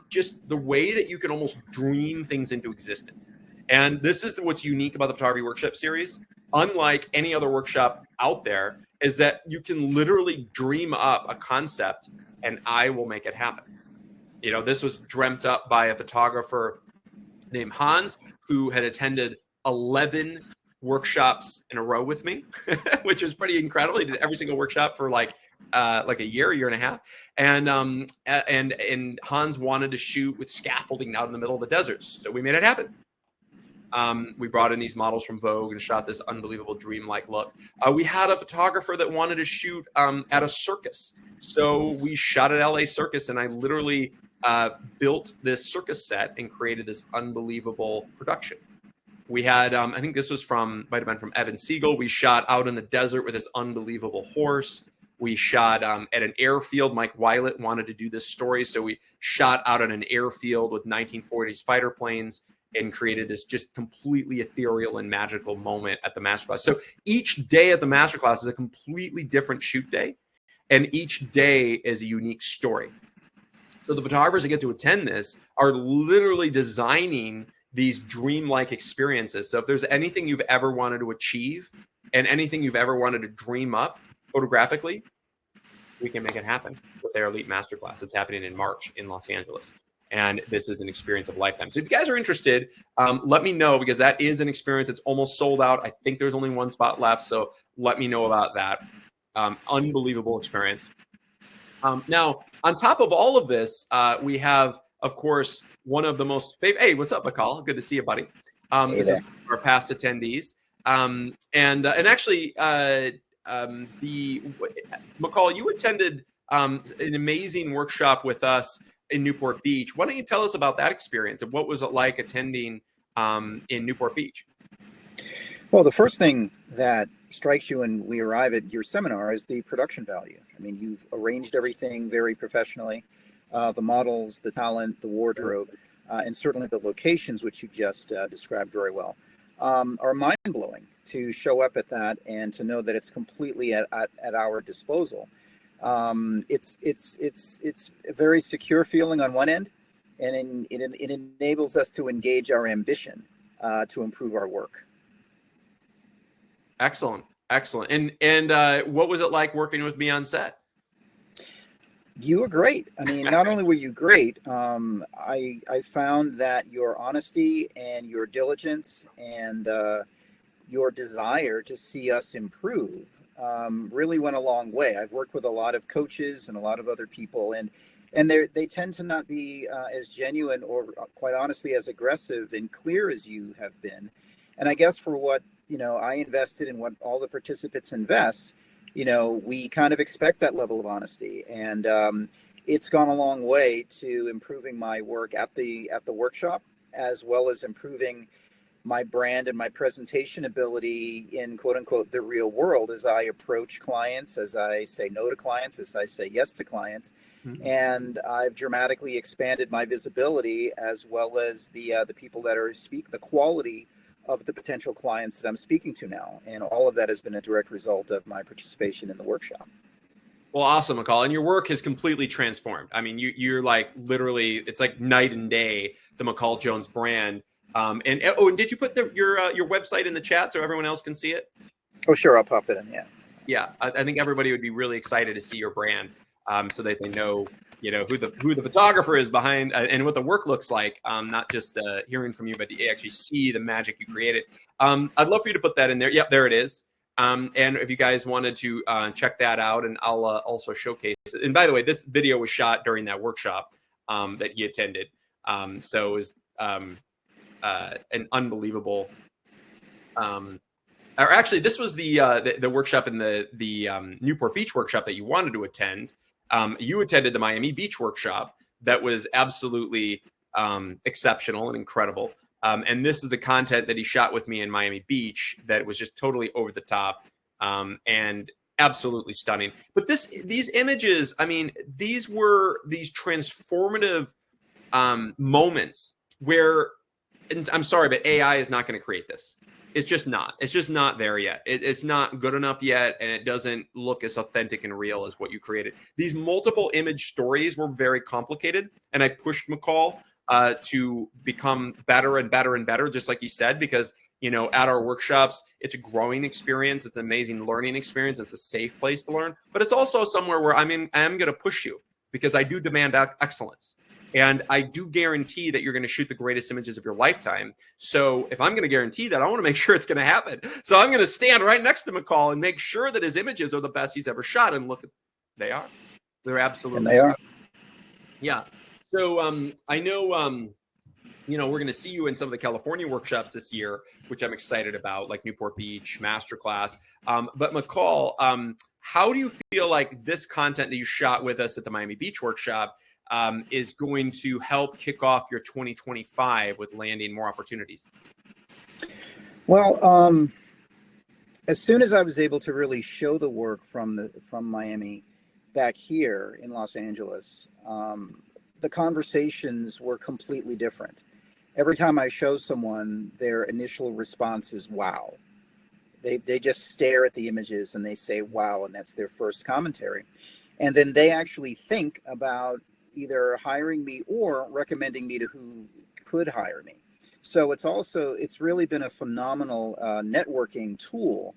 just the way that you can almost dream things into existence. And this is what's unique about the Photography Workshop Series. Unlike any other workshop out there, is that you can literally dream up a concept and I will make it happen. This was dreamt up by a photographer named Hans, who had attended 11 workshops in a row with me, which was pretty incredible. He did every single workshop for like a year and a half. And Hans wanted to shoot with scaffolding out in the middle of the desert. So we made it happen. We brought in these models from Vogue and shot this unbelievable dreamlike look. We had a photographer that wanted to shoot at a circus. So we shot at LA Circus, and I literally built this circus set and created this unbelievable production. We had, I think this was might have been from Evan Siegel. We shot out in the desert with this unbelievable horse. We shot at an airfield. Mike Weilet wanted to do this story, so we shot out at an airfield with 1940s fighter planes and created this just completely ethereal and magical moment at the masterclass. So each day at the masterclass is a completely different shoot day, and each day is a unique story. So the photographers that get to attend this are literally designing these dreamlike experiences. So if there's anything you've ever wanted to achieve and anything you've ever wanted to dream up photographically, we can make it happen with their Elite Masterclass. It's happening in March in Los Angeles. And this is an experience of a lifetime. So if you guys are interested, let me know, because that is an experience. It's almost sold out. I think there's only one spot left. So let me know about that. Unbelievable experience. Now, on top of all of this, we have, of course, one of the most favorite. Hey, what's up, Michel? Good to see you, buddy. This is our past attendees. And actually, Michel, you attended an amazing workshop with us in Newport Beach. Why don't you tell us about that experience and what was it like attending in Newport Beach? Well, the first thing that strikes you when we arrive at your seminar is the production value. I mean, you've arranged everything very professionally. The models, the talent, the wardrobe, and certainly the locations, which you just described very well, are mind-blowing to show up at that and to know that it's completely at our disposal. It's a very secure feeling on one end, and it enables us to engage our ambition to improve our work. Excellent. And what was it like working with me on set? You were great. I mean, not only were you great, I found that your honesty and your diligence and your desire to see us improve really went a long way. I've worked with a lot of coaches and a lot of other people, and they tend to not be as genuine or, quite honestly, as aggressive and clear as you have been. And I guess for what I invested in, what all the participants invest, we kind of expect that level of honesty, and it's gone a long way to improving my work at the workshop, as well as improving my brand and my presentation ability in quote unquote the real world as I approach clients, as I say no to clients, as I say yes to clients. Mm-hmm. And I've dramatically expanded my visibility, as well as the people that are the quality of the potential clients that I'm speaking to now. And all of that has been a direct result of my participation in the workshop. Well, awesome, Michel. And your work has completely transformed. I mean, you're like literally, it's like night and day, the Michel Jones brand. And did you put your website in the chat so everyone else can see it? Oh, sure. I'll pop it in. Yeah. Yeah. I think everybody would be really excited to see your brand, so that they know, who the photographer is behind and what the work looks like. Not just hearing from you, but to actually see the magic you created. I'd love for you to put that in there. Yep, there it is. And if you guys wanted to check that out, and I'll also showcase it. And by the way, this video was shot during that workshop that he attended. So it was an unbelievable. Or actually, this was the workshop in the Newport Beach workshop that you wanted to attend. You attended the Miami Beach workshop that was absolutely exceptional and incredible. And this is the content that he shot with me in Miami Beach that was just totally over the top and absolutely stunning. But these images, I mean, these were these transformative moments where, and I'm sorry, but AI is not going to create this. It's just not. It's just not there yet. It's not good enough yet, and it doesn't look as authentic and real as what you created. These multiple image stories were very complicated, and I pushed Michel to become better and better and better, just like you said, because at our workshops, it's a growing experience. It's an amazing learning experience. It's a safe place to learn, but it's also somewhere where I am going to push you, because I do demand excellence. And I do guarantee that you're going to shoot the greatest images of your lifetime. So if I'm going to guarantee that, I want to make sure it's going to happen. So I'm going to stand right next to Michel and make sure that his images are the best he's ever shot. And look, they are. They're absolutely. And they are. Yeah. So I know, we're going to see you in some of the California workshops this year, which I'm excited about, like Newport Beach, Masterclass. But Michel, how do you feel like this content that you shot with us at the Miami Beach workshop is going to help kick off your 2025 with landing more opportunities? Well, as soon as I was able to really show the work from Miami back here in Los Angeles, the conversations were completely different. Every time I show someone, their initial response is wow. They just stare at the images and they say wow, and that's their first commentary. And then they actually think about either hiring me or recommending me to who could hire me. So it's really been a phenomenal networking tool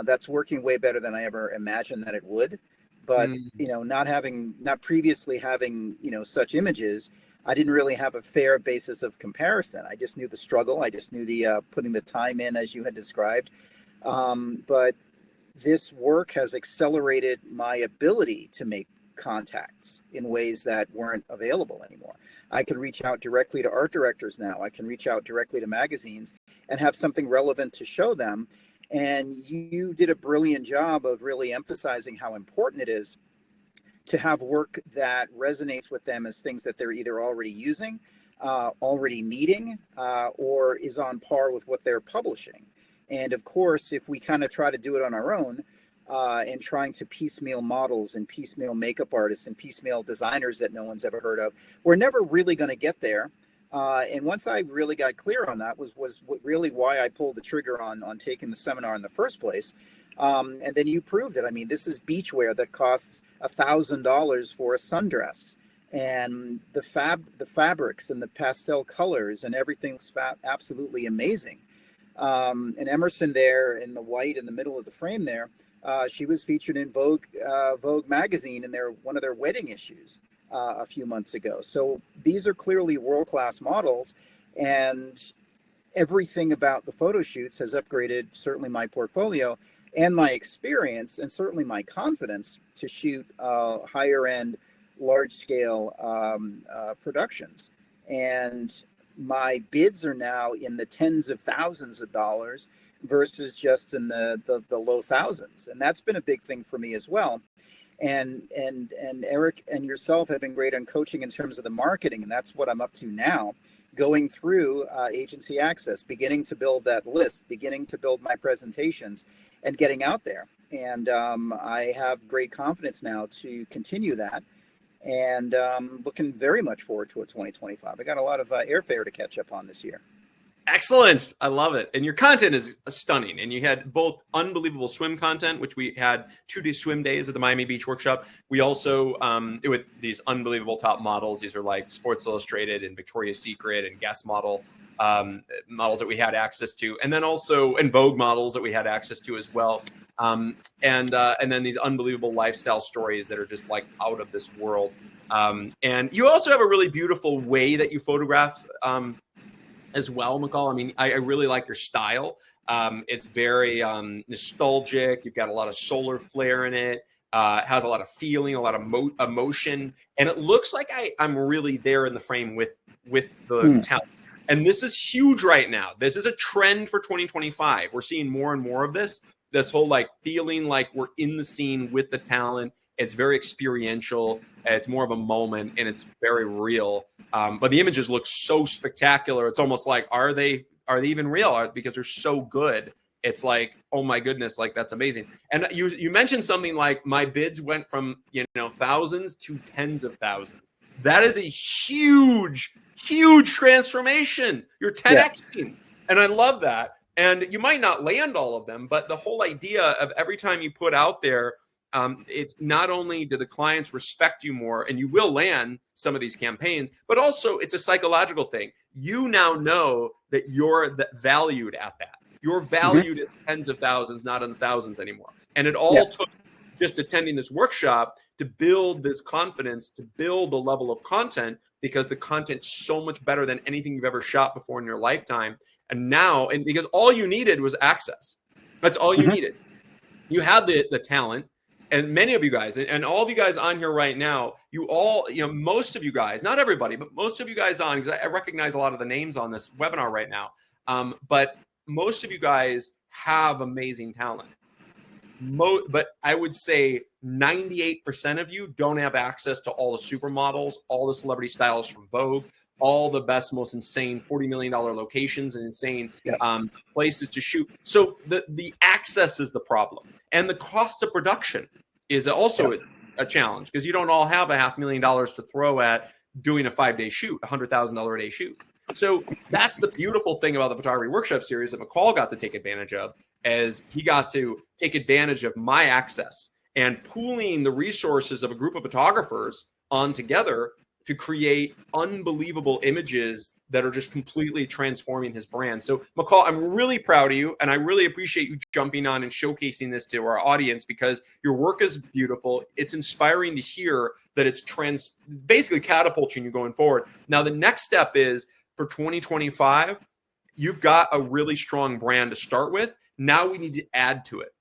that's working way better than I ever imagined that it would. But not previously having such images, I didn't really have a fair basis of comparison. I just knew the struggle. I just knew the putting the time in, as you had described. But this work has accelerated my ability to make contacts in ways that weren't available anymore. I can reach out directly to art directors now. I can reach out directly to magazines and have something relevant to show them. And you did a brilliant job of really emphasizing how important it is to have work that resonates with them as things that they're either already using, already needing, or is on par with what they're publishing. And of course, if we kind of try to do it on our own, and trying to piecemeal models and piecemeal makeup artists and piecemeal designers that no one's ever heard of, we're never really going to get there. And once I really got clear on that was really why I pulled the trigger on taking the seminar in the first place. And then you proved it. I mean, this is beachwear that costs $1,000 for a sundress, and the fabrics and the pastel colors and everything's absolutely amazing. And Emerson there in the white in the middle of the frame there, she was featured in Vogue magazine in one of their wedding issues a few months ago. So these are clearly world-class models, and everything about the photo shoots has upgraded certainly my portfolio and my experience, and certainly my confidence to shoot higher-end, large-scale productions. And my bids are now in the tens of thousands of dollars versus just in the low thousands. And that's been a big thing for me as well. And Eric and yourself have been great on coaching in terms of the marketing. And that's what I'm up to now, going through agency access, beginning to build that list, beginning to build my presentations and getting out there. And I have great confidence now to continue that. And looking very much forward to 2025. I got a lot of airfare to catch up on this year. Excellent. I love it. And your content is stunning. And you had both unbelievable swim content, which we had 2 swim days at the Miami Beach Workshop. We also, with these unbelievable top models, these are like Sports Illustrated and Victoria's Secret and Guest models that we had access to. And then also in Vogue models that we had access to as well. And then these unbelievable lifestyle stories that are just like out of this world. And you also have a really beautiful way that you photograph as well, Michel. I mean, I really like your style. It's very nostalgic. You've got a lot of solar flare in it. It has a lot of feeling, a lot of emotion. And it looks like I'm really there in the frame with the talent. And this is huge right now. This is a trend for 2025. We're seeing more and more of this whole like feeling like we're in the scene with the talent. It's very experiential. It's more of a moment, and it's very real. But the images look so spectacular. It's almost like, are they even real? Because they're so good. It's like, oh my goodness, like that's amazing. And you mentioned something like my bids went from thousands to tens of thousands. That is a huge transformation. You're 10xing, and I love that. And you might not land all of them, but the whole idea of every time you put out there, it's not only do the clients respect you more, and you will land some of these campaigns, but also it's a psychological thing. You now know that you're valued at that. You're valued at tens of thousands, not in thousands anymore. And it all took just attending this workshop to build this confidence, to build the level of content, because the content's so much better than anything you've ever shot before in your lifetime. And now, and because all you needed was access. That's all you needed. You had the talent. And many of you guys, and all of you guys on here right now, most of you guys, not everybody, but most of you guys on, because I recognize a lot of the names on this webinar right now, but most of you guys have amazing talent. But I would say 98% of you don't have access to all the supermodels, all the celebrity stylists from Vogue, all the best, most insane $40 million locations and insane Yep. places to shoot. So the access is the problem. And the cost of production is also a challenge, because you don't all have $500,000 to throw at doing a 5-day shoot, $100,000 a day shoot. So that's the beautiful thing about the photography workshop series that McCall got to take advantage of, as he got to take advantage of my access and pooling the resources of a group of photographers on together to create unbelievable images that are just completely transforming his brand. So McCall, I'm really proud of you, and I really appreciate you jumping on and showcasing this to our audience, because your work is beautiful. It's inspiring to hear that it's basically catapulting you going forward. Now, the next step is for 2025, you've got a really strong brand to start with. Now we need to add to it.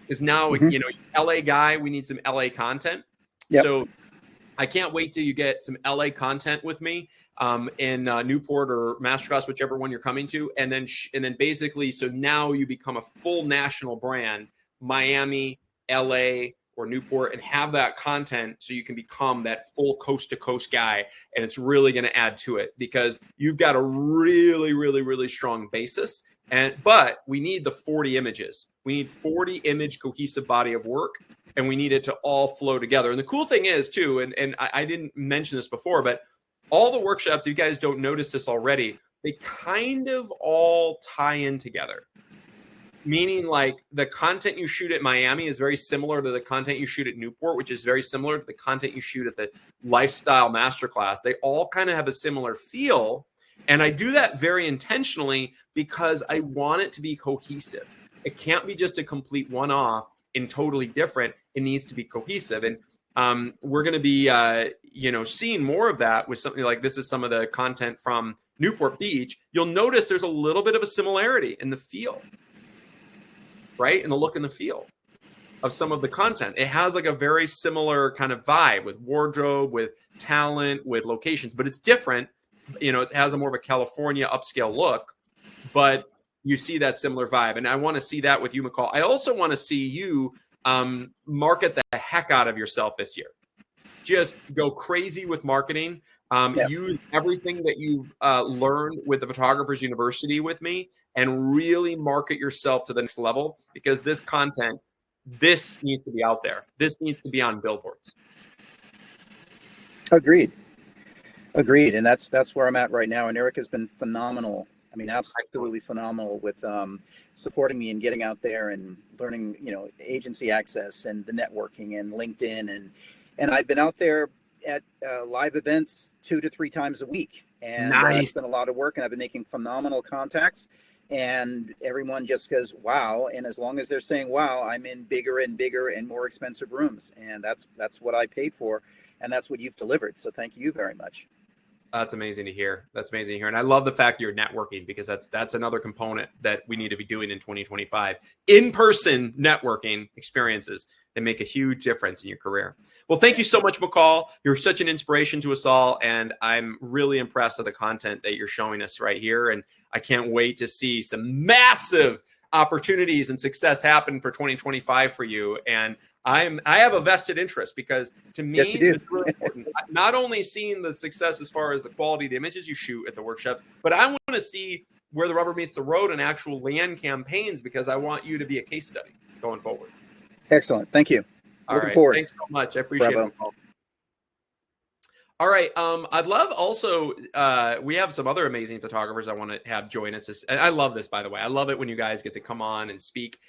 Because now, you know, LA guy, we need some LA content. Yep. So I can't wait till you get some LA content with me in Newport or Masterclass, whichever one you're coming to. And then basically, so now you become a full national brand, Miami, LA, or Newport, and have that content so you can become that full coast to coast guy. And it's really going to add to it, because you've got a really, really, really strong basis. But we need the 40 images. We need 40 image cohesive body of work, and we need it to all flow together. And the cool thing is too, and I didn't mention this before, but all the workshops, if you guys don't notice this already, they kind of all tie in together. Meaning, like, the content you shoot at Miami is very similar to the content you shoot at Newport, which is very similar to the content you shoot at the Lifestyle Masterclass. They all kind of have a similar feel. And I do that very intentionally because I want it to be cohesive. It can't be just a complete one-off and totally different. It needs to be cohesive. And we're going to be, seeing more of that with something like this. Is some of the content from Newport Beach. You'll notice there's a little bit of a similarity in the feel, right? In the look and the feel of some of the content. It has like a very similar kind of vibe with wardrobe, with talent, with locations, but it's different. You know, it has a more of a California upscale look, but you see that similar vibe. And I want to see that with you, McCall. I also want to see you market the heck out of yourself this year. Just go crazy with marketing. Use everything that you've learned with the Photographers University with me, and really market yourself to the next level, because this content, this needs to be out there. This needs to be on billboards. Agreed. And that's where I'm at right now. And Eric has been phenomenal. I mean, absolutely phenomenal with supporting me and getting out there and learning, agency access and the networking and LinkedIn. And I've been out there at live events 2 to 3 times a week. And it's been a lot of work, and I've been making phenomenal contacts. And everyone just goes, wow. And as long as they're saying, wow, I'm in bigger and bigger and more expensive rooms. And that's what I paid for. And that's what you've delivered. So thank you very much. That's amazing to hear. And I love the fact you're networking, because that's another component that we need to be doing in 2025. In-person networking experiences that make a huge difference in your career. Well, thank you so much, McCall. You're such an inspiration to us all, and I'm really impressed with the content that you're showing us right here. And I can't wait to see some massive opportunities and success happen for 2025 for you. And I have a vested interest, because to me, yes, you do. It's really important. Not only seeing the success as far as the quality of the images you shoot at the workshop, but I want to see where the rubber meets the road and actual land campaigns, because I want you to be a case study going forward. Excellent. Thank you. Looking forward. Thanks so much. I appreciate it. All right. I'd love also, we have some other amazing photographers I want to have join us. And I love this, by the way. I love it when you guys get to come on and speak.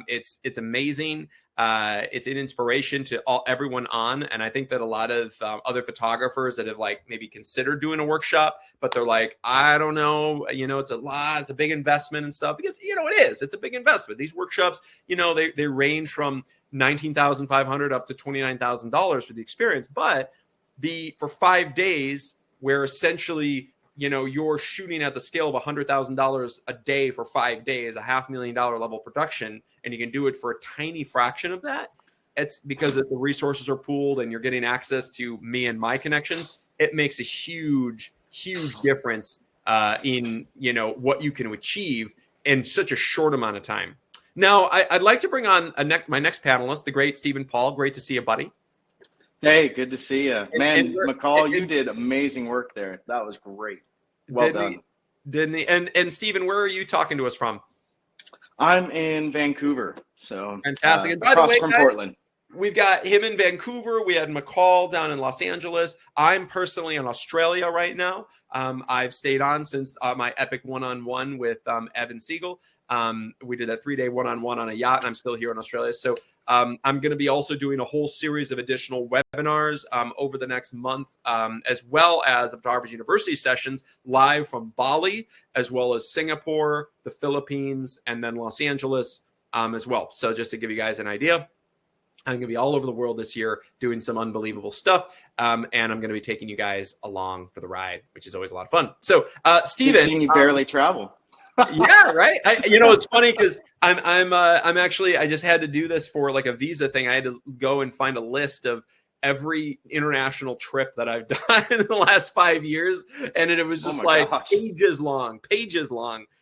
It's amazing. It's an inspiration to everyone on. And I think that a lot of other photographers that have maybe considered doing a workshop, but they're like, I don't know, it's a lot, it's a big investment and stuff, because, it is, it's a big investment. These workshops, they range from $19,500 up to $29,000 for the experience. But for 5 days, where essentially, you're shooting at the scale of $100,000 a day for 5 days, a $500,000 level production, and you can do it for a tiny fraction of that. It's because the resources are pooled and you're getting access to me and my connections. It makes a huge, huge difference in, what you can achieve in such a short amount of time. Now, I'd like to bring on my next panelist, the great Stephen Paul. Great to see you, buddy. Hey, good to see you. Man, and McCall, you did amazing work there. That was great. Well done. Didn't he? And Stephen, where are you talking to us from? I'm in Vancouver, so fantastic. And by the across way, from guys, Portland. We've got him in Vancouver. We had McCall down in Los Angeles. I'm personally in Australia right now. I've stayed on since my epic one-on-one with Evan Siegel. We did a 3-day one-on-one on a yacht, and I'm still here in Australia. So I'm going to be also doing a whole series of additional webinars over the next month, as well as the Photography University sessions live from Bali, as well as Singapore, the Philippines, and then Los Angeles as well. So just to give you guys an idea, I'm going to be all over the world this year doing some unbelievable stuff. And I'm going to be taking you guys along for the ride, which is always a lot of fun. So, Stephen, you barely travel. Yeah, right. It's funny because I'm actually, I just had to do this for like a visa thing. I had to go and find a list of every international trip that I've done in the last 5 years. And it was just pages long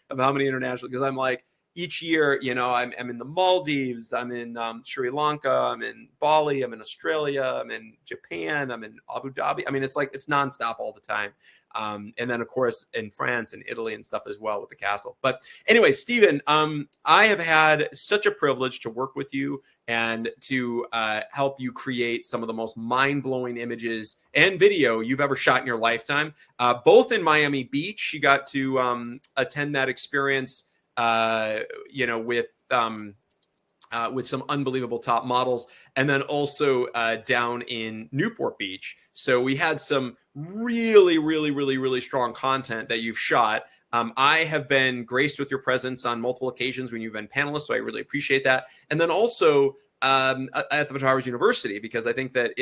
of how many international, because I'm like, each year, I'm in the Maldives, I'm in Sri Lanka, I'm in Bali, I'm in Australia, I'm in Japan, I'm in Abu Dhabi. I mean, it's nonstop all the time. And then, of course, in France and Italy and stuff as well with the castle. But anyway, Stephen, I have had such a privilege to work with you and to help you create some of the most mind-blowing images and video you've ever shot in your lifetime. Both in Miami Beach, you got to attend that experience with some unbelievable top models, and then also down in Newport Beach. So we had some really, really, really, really strong content that you've shot. I have been graced with your presence on multiple occasions when you've been panelists, so I really appreciate that. And then also at the Photography University, because I think that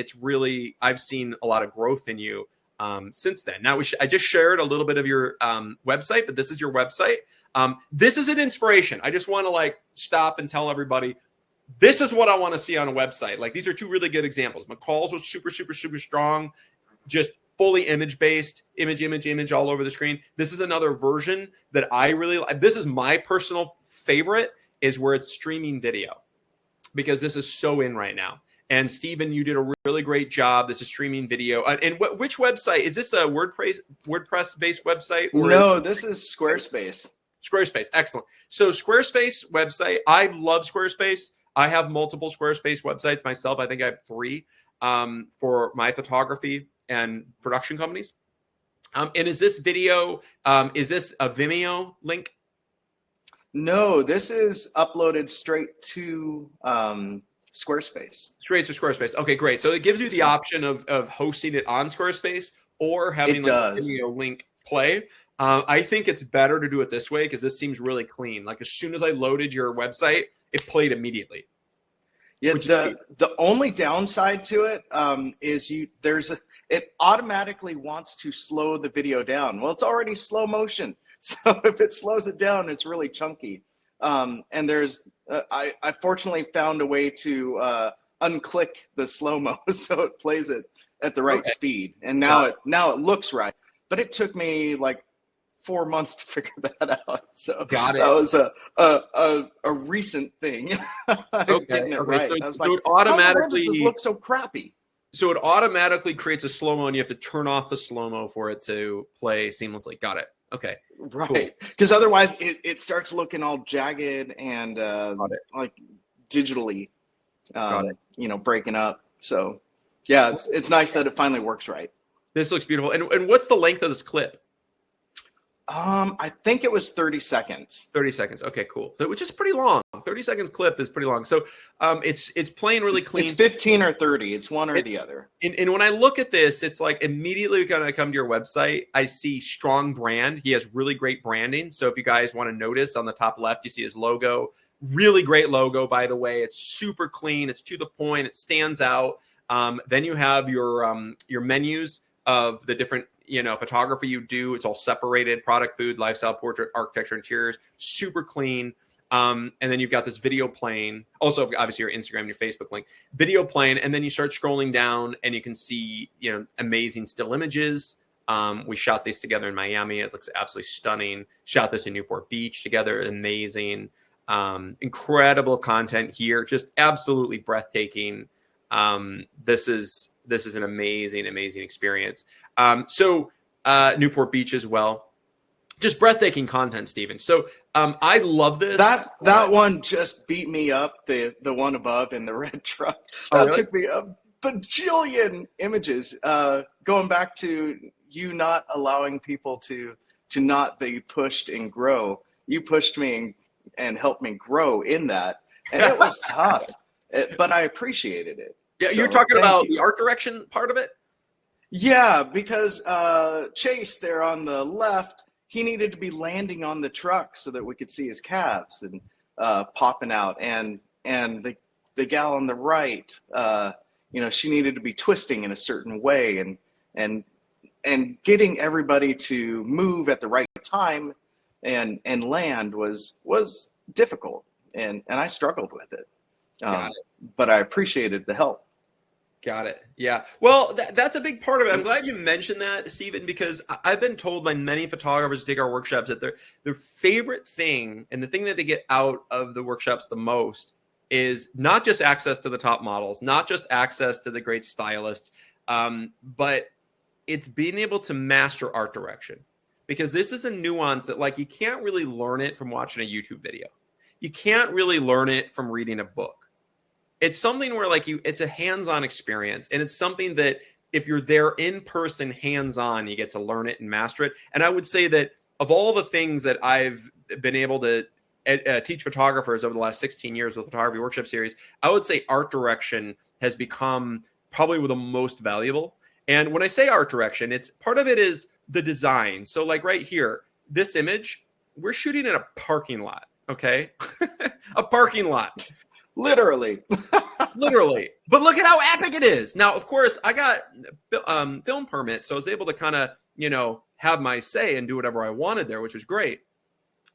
I've seen a lot of growth in you since then. Now, I just shared a little bit of your website, but this is your website. This is an inspiration. I just want to stop and tell everybody, this is what I want to see on a website. Like, these are two really good examples. McCall's was super, super, super strong, just fully image-based, image all over the screen. This is another version that I really like. This is my personal favorite, is where it's streaming video, because this is so in right now. And Stephen, you did a really great job. This is streaming video. And which website? Is this a WordPress-based website? No, this is Squarespace. Squarespace. Excellent. So Squarespace website. I love Squarespace. I have multiple Squarespace websites myself. I think I have 3 for my photography and production companies. And is this video, is this a Vimeo link? No, this is uploaded straight to Squarespace. Straight to Squarespace. Okay, great. So it gives you the option of hosting it on Squarespace or having a Vimeo link play. I think it's better to do it this way because this seems really clean. Like, as soon as I loaded your website, it played immediately. Yeah, the only downside to it is it automatically wants to slow the video down. Well, it's already slow motion, so if it slows it down, it's really chunky. And I fortunately found a way to unclick the slow-mo so it plays it at the right speed. And now it looks right. But it took me 4 months to figure that out. So that was a recent thing. Getting it right. I was like, how does this look so crappy? So it automatically creates a slow-mo, and you have to turn off the slow-mo for it to play seamlessly. Got it. Okay. Right. Because otherwise it starts looking all jagged and digitally, breaking up. So yeah, it's nice that it finally works right. This looks beautiful. And what's the length of this clip? I think it was 30 seconds. 30 seconds. Okay, cool. So, which is pretty long. 30 seconds clip is pretty long. So it's playing really clean. It's 15 or 30. It's one or the other. And when I look at this, it's like immediately when I come to your website, I see strong brand. He has really great branding. So if you guys want to notice, on the top left, you see his logo. Really great logo, by the way. It's super clean. It's to the point. It stands out. Then you have your menus of the different photography you do. It's all separated: product, food, lifestyle, portrait, architecture, interiors. Super clean. And then you've got this video playing. Also, obviously, your Instagram, your Facebook link, video playing. And then you start scrolling down, and you can see amazing still images. We shot these together in Miami. It looks absolutely stunning. Shot this in Newport Beach together. Amazing. Incredible content here. Just absolutely breathtaking. This is this is an amazing, amazing experience. So Newport Beach as well. Just breathtaking content, Stephen. So I love this. That one just beat me up. The one above in the red truck. That took me a bajillion images. Going back to you not allowing people to not be pushed and grow. You pushed me and helped me grow in that, and it was tough, but I appreciated it. Yeah, so, you're talking about the art direction part of it. Yeah, because Chase there on the left, he needed to be landing on the truck so that we could see his calves and popping out, and the gal on the right, she needed to be twisting in a certain way, and getting everybody to move at the right time and land was difficult, and I struggled with it. But I appreciated the help. Got it. Yeah. Well, that's a big part of it. I'm glad you mentioned that, Stephen, because I've been told by many photographers who take our workshops that their favorite thing and the thing that they get out of the workshops the most is not just access to the top models, not just access to the great stylists, but it's being able to master art direction. Because this is a nuance that, like, you can't really learn it from watching a YouTube video. You can't really learn it from reading a book. It's something where, like, it's a hands-on experience, and it's something that if you're there in person, hands-on, you get to learn it and master it. And I would say that of all the things that I've been able to teach photographers over the last 16 years with the Photography Workshop Series, I would say art direction has become probably the most valuable. And when I say art direction, it's part of it is the design. So, like, right here, this image, we're shooting in a parking lot, okay? A parking lot. Literally. Literally. But look at how epic it is. Now, of course, I got film permit, so I was able to kind of, have my say and do whatever I wanted there, which was great.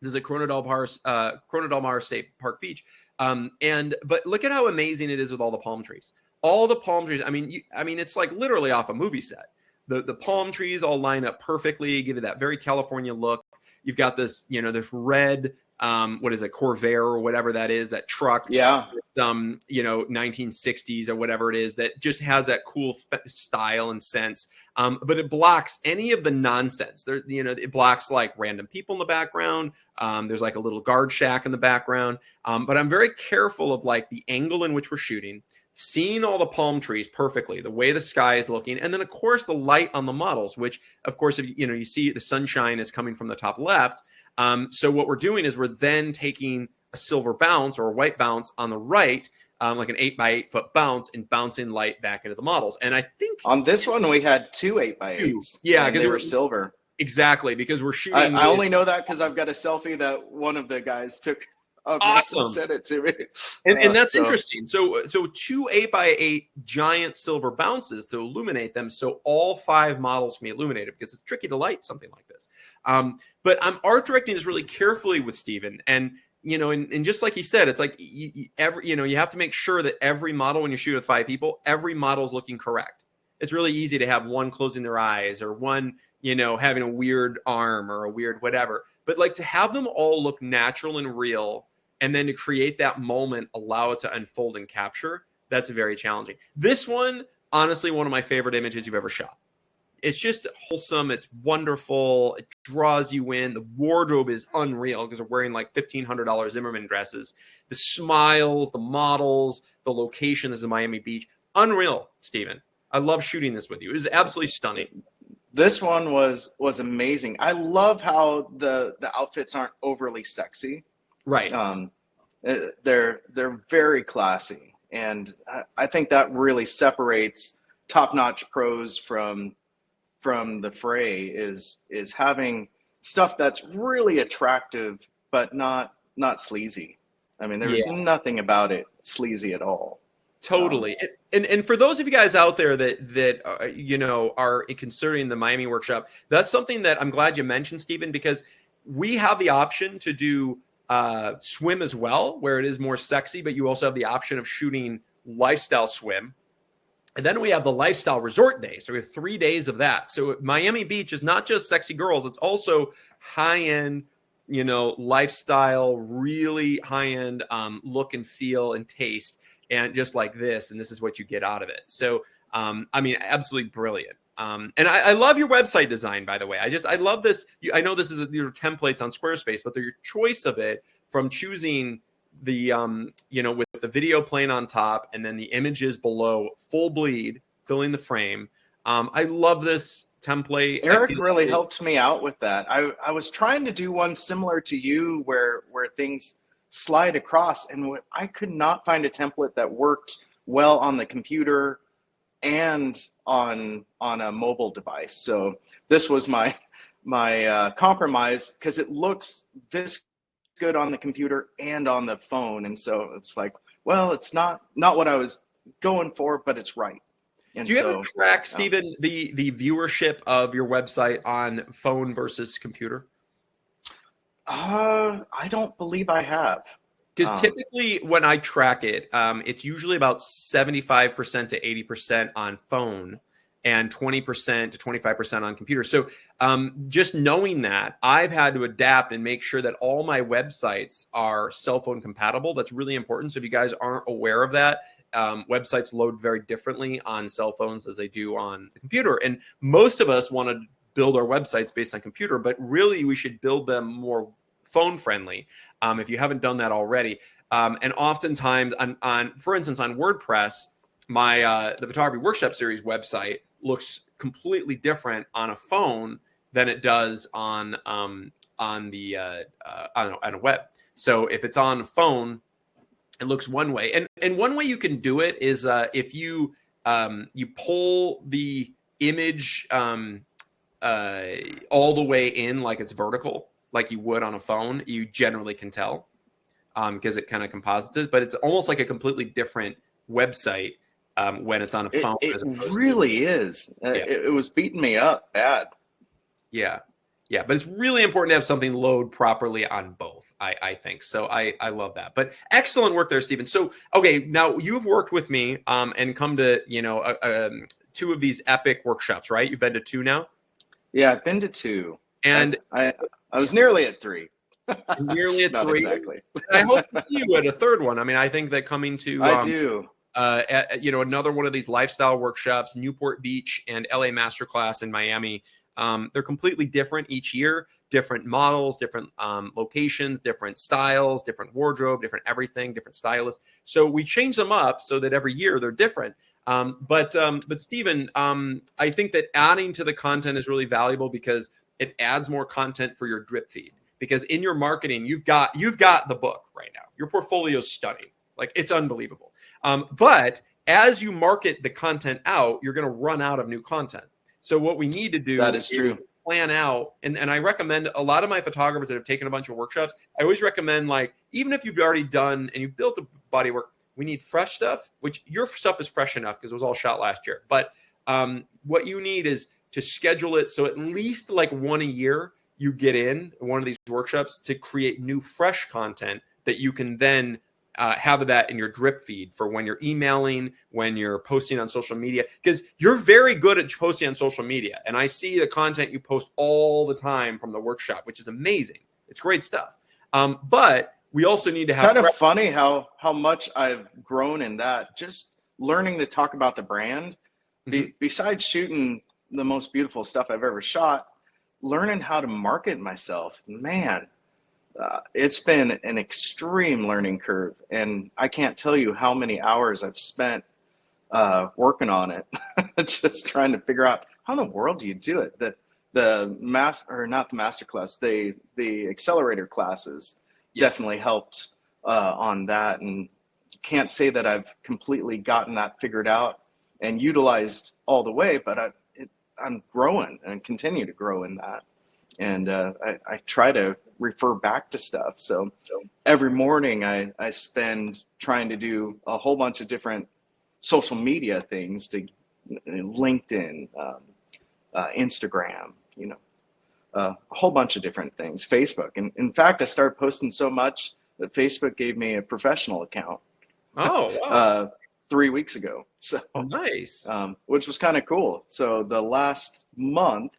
This is at Corona del Mar State Park Beach. But look at how amazing it is with all the palm trees. All the palm trees. I mean, it's like literally off a movie set. The palm trees all line up perfectly, give it that very California look. You've got this, this red, what is it, Corvair or whatever that is, that truck. Yeah. 1960s or whatever it is that just has that cool style and sense. But it blocks any of the nonsense. There, it blocks like random people in the background. There's like a little guard shack in the background. But I'm very careful of like the angle in which we're shooting, seeing all the palm trees perfectly, the way the sky is looking, and then of course the light on the models, which of course, if you see the sunshine is coming from the top left. So what we're doing is we're then taking a silver bounce or a white bounce on the right, like an 8x8 foot bounce, and bouncing light back into the models. And I think on this one we had two 8x8s. Yeah, because they were silver. Exactly, because we're shooting. I only know that because I've got a selfie that one of the guys took. Awesome. Sent it to me. And that's interesting. So two 8x8 giant silver bounces to illuminate them, so all 5 models can be illuminated, because it's tricky to light something like this. But I'm art directing this really carefully with Stephen, and and just like he said, it's like you have to make sure that every model, when you shoot with 5 people, every model is looking correct. It's really easy to have one closing their eyes, or one having a weird arm or a weird whatever. But like to have them all look natural and real, and then to create that moment, allow it to unfold and capture, that's very challenging. This one, honestly, one of my favorite images you've ever shot. It's just wholesome. It's wonderful. It draws you in. The wardrobe is unreal because we're wearing like $1,500 Zimmerman dresses. The smiles, the models, the location. This is Miami Beach. Unreal, Stephen. I love shooting this with you. It was absolutely stunning. This one was amazing. I love how the outfits aren't overly sexy. Right. They're very classy, and I think that really separates top-notch pros from the fray is having stuff that's really attractive but not sleazy. I mean, there's nothing about it sleazy at all. Totally. And for those of you guys out there that are considering the Miami workshop, that's something that I'm glad you mentioned, Stephen, because we have the option to do swim as well, where it is more sexy, but you also have the option of shooting lifestyle swim. And then we have the lifestyle resort day. So we have 3 days of that. So Miami Beach is not just sexy girls. It's also high-end, lifestyle, really high-end look and feel and taste. And just like this, and this is what you get out of it. So I mean, absolutely brilliant. And I love your website design, by the way. I love this. I know this is your templates on Squarespace, but your choice of it, from choosing the with the video playing on top and then the images below, full bleed, filling the frame. I love this template. Eric really helped me out with that. I was trying to do one similar to you where things slide across, and I could not find a template that worked well on the computer and on a mobile device. So this was my compromise, because it looks this good on the computer and on the phone. And so it's like, well, it's not what I was going for, but it's right. And do you ever track, Stephen, the viewership of your website on phone versus computer? I don't believe I have. Because typically when I track it, it's usually about 75% to 80% on phone and 20% to 25% on computer. So just knowing that, I've had to adapt and make sure that all my websites are cell phone compatible. That's really important. So if you guys aren't aware of that, websites load very differently on cell phones as they do on the computer. And most of us want to build our websites based on computer, but really we should build them more phone friendly if you haven't done that already. And oftentimes for instance, on WordPress, my the Photography Workshop Series website looks completely different on a phone than it does on a web. So if it's on a phone, it looks one way. And one way you can do it is if you pull the image all the way in, like it's vertical, like you would on a phone, you generally can tell because it kind of composites it, but it's almost like a completely different website when it's on a phone. It really is. Yeah. It was beating me up bad. Yeah. Yeah. But it's really important to have something load properly on both, I think. So I love that. But excellent work there, Stephen. So, okay, now you've worked with me and come to, 2 of these epic workshops, right? You've been to 2 now? Yeah, I've been to 2. And I was nearly at 3. Nearly at 3? Not exactly. I hope to see you at a 3rd one. I mean, I think that coming to I do. Another one of these lifestyle workshops, Newport Beach and LA Masterclass in Miami, they're completely different each year, different models, different locations, different styles, different wardrobe, different everything, different stylists. So we change them up so that every year they're different. But Stephen, I think that adding to the content is really valuable because it adds more content for your drip feed. Because in your marketing, you've got the book right now. Your portfolio is stunning. Like, it's unbelievable. But as you market the content out, you're going to run out of new content. So what we need to do is plan out. And I recommend a lot of my photographers that have taken a bunch of workshops. I always recommend, like, even if you've already done and you've built a body work, we need fresh stuff, which your stuff is fresh enough because it was all shot last year. But what you need is to schedule it so at least like one a year you get in one of these workshops to create new, fresh content that you can then have that in your drip feed for when you're emailing, when you're posting on social media, because you're very good at posting on social media. And I see the content you post all the time from the workshop, which is amazing. It's great stuff. But we also need to have. It's kind of funny how much I've grown in that. Just learning to talk about the brand, besides shooting the most beautiful stuff I've ever shot, learning how to market myself, man, it's been an extreme learning curve. And I can't tell you how many hours I've spent working on it, just trying to figure out how in the world do you do it. The accelerator classes definitely helped on that. And can't say that I've completely gotten that figured out and utilized all the way, but I'm growing and continue to grow in that. And I try to refer back to stuff. So every morning I spend trying to do a whole bunch of different social media things, to LinkedIn, Instagram, a whole bunch of different things, Facebook. And in fact, I started posting so much that Facebook gave me a professional account. Oh, wow. 3 weeks ago. So nice. Which was kind of cool. So the last month,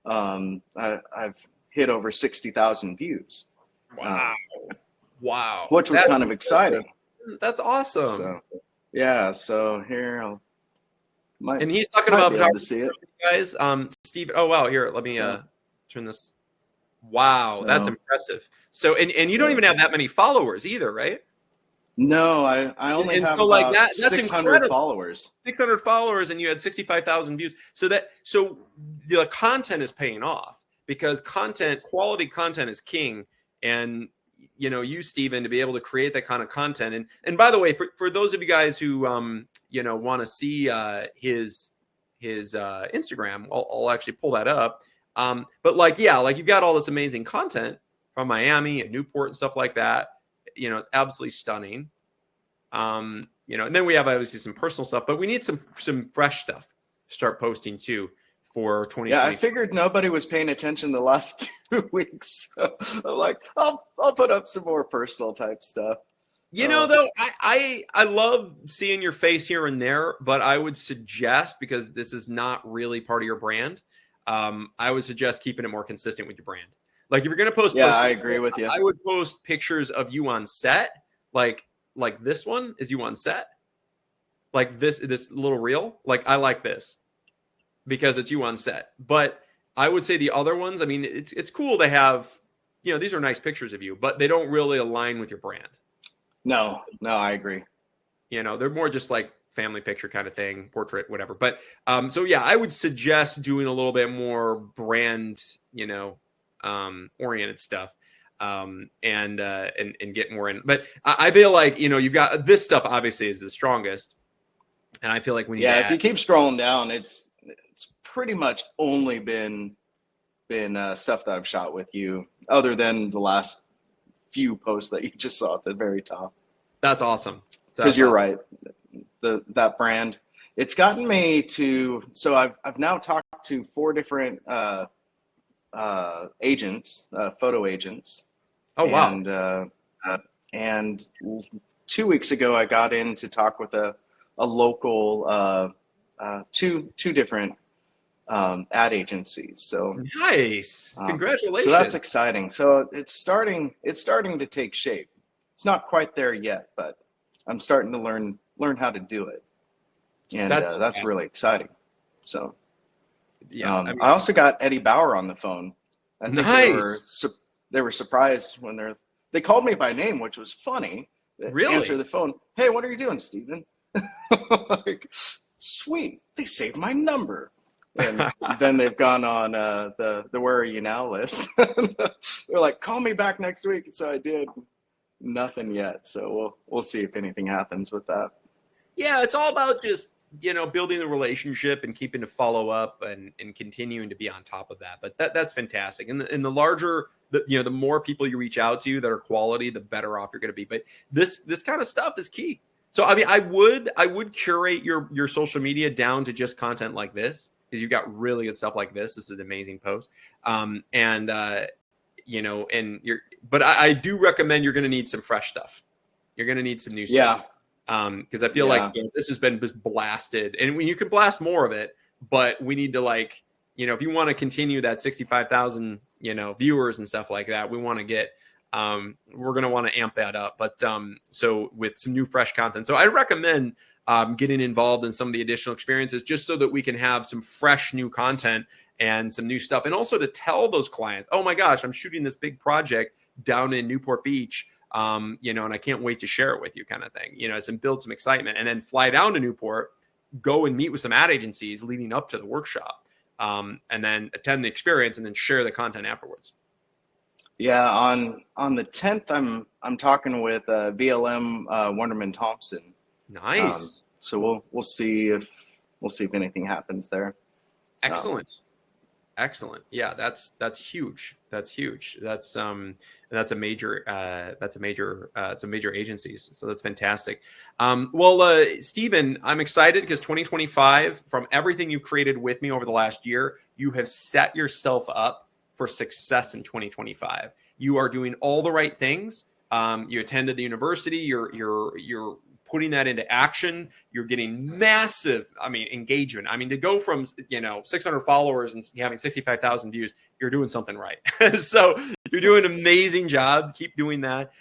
I've hit over 60,000 views. Wow. Wow. Which was kind of exciting. That's awesome. So, yeah. So here, And he's talking might about be able to see it. guys. Steve. Oh wow, here, let me turn this. Wow, that's impressive. So and you don't even have that many followers either, right? No, I only have so about that's 600 followers. 600 followers, and you had 65,000 views. So the content is paying off, because quality content is king. And you, Steven, to be able to create that kind of content. And by the way, for those of you guys who want to see his Instagram, I'll actually pull that up. But you've got all this amazing content from Miami and Newport and stuff like that. It's absolutely stunning. And then we have obviously some personal stuff, but we need some fresh stuff to start posting too for 2020. Yeah, I figured nobody was paying attention the last 2 weeks. So I'm like, I'll put up some more personal type stuff. Though, I love seeing your face here and there, but I would suggest, because this is not really part of your brand, I would suggest keeping it more consistent with your brand. Like if you're going to post, I agree with you. I would post pictures of you on set, like this one is you on set, like this little reel. Like I like this because it's you on set. But I would say the other ones, I mean, it's cool to have, these are nice pictures of you, but they don't really align with your brand. No, I agree. They're more just like family picture kind of thing, portrait, whatever. But I would suggest doing a little bit more brand, oriented stuff, and get more in. But I feel like you've got this stuff obviously is the strongest, and I feel like when if you keep scrolling down, it's pretty much only been stuff that I've shot with you, other than the last few posts that you just saw at the very top. That's awesome. Because you're right, that brand, it's gotten me to. So I've now talked to 4 different agents, photo agents. Oh wow! And 2 weeks ago, I got in to talk with a local two different ad agencies. So nice! Congratulations! So that's exciting. So it's starting to take shape. It's not quite there yet, but I'm starting to learn how to do it, and that's really exciting. So. Yeah, I also got Eddie Bauer on the phone. I think they were surprised when they called me by name, which was funny. They answer the phone. Hey, what are you doing, Steven? Like, sweet. They saved my number. And then they've gone on the Where Are You Now list. They're like, call me back next week. So I did. Nothing yet. So we'll see if anything happens with that. Yeah, it's all about just building the relationship and keeping to follow up and continuing to be on top of that. But that's fantastic. And the larger, the more people you reach out to that are quality, the better off you're going to be. But this kind of stuff is key. So, I mean, I would curate your social media down to just content like this, because you've got really good stuff like this. This is an amazing post. But I do recommend you're going to need some fresh stuff. You're going to need some new stuff. Because I feel like this has been just blasted, and you can blast more of it, but we need to if you want to continue that 65,000 viewers and stuff like that, we want to get we're going to want to amp that up. But so with some new fresh content, so I recommend getting involved in some of the additional experiences, just so that we can have some fresh new content and some new stuff, and also to tell those clients, oh my gosh, I'm shooting this big project down in Newport Beach. And I can't wait to share it with you, kind of thing, and build some excitement, and then fly down to Newport, go and meet with some ad agencies leading up to the workshop, and then attend the experience and then share the content afterwards. Yeah. On the 10th, I'm talking with VLM, Wonderman Thompson. Nice. So we'll see if anything happens there. Excellent. Excellent. Yeah, that's huge. That's huge. That's a major agencies. So that's fantastic. Steven, I'm excited because 2025, from everything you've created with me over the last year, you have set yourself up for success in 2025. You are doing all the right things. You attended the university. You're putting that into action. You're getting massive, engagement. To go from 600 followers and having 65,000 views, you're doing something right. So you're doing an amazing job. Keep doing that.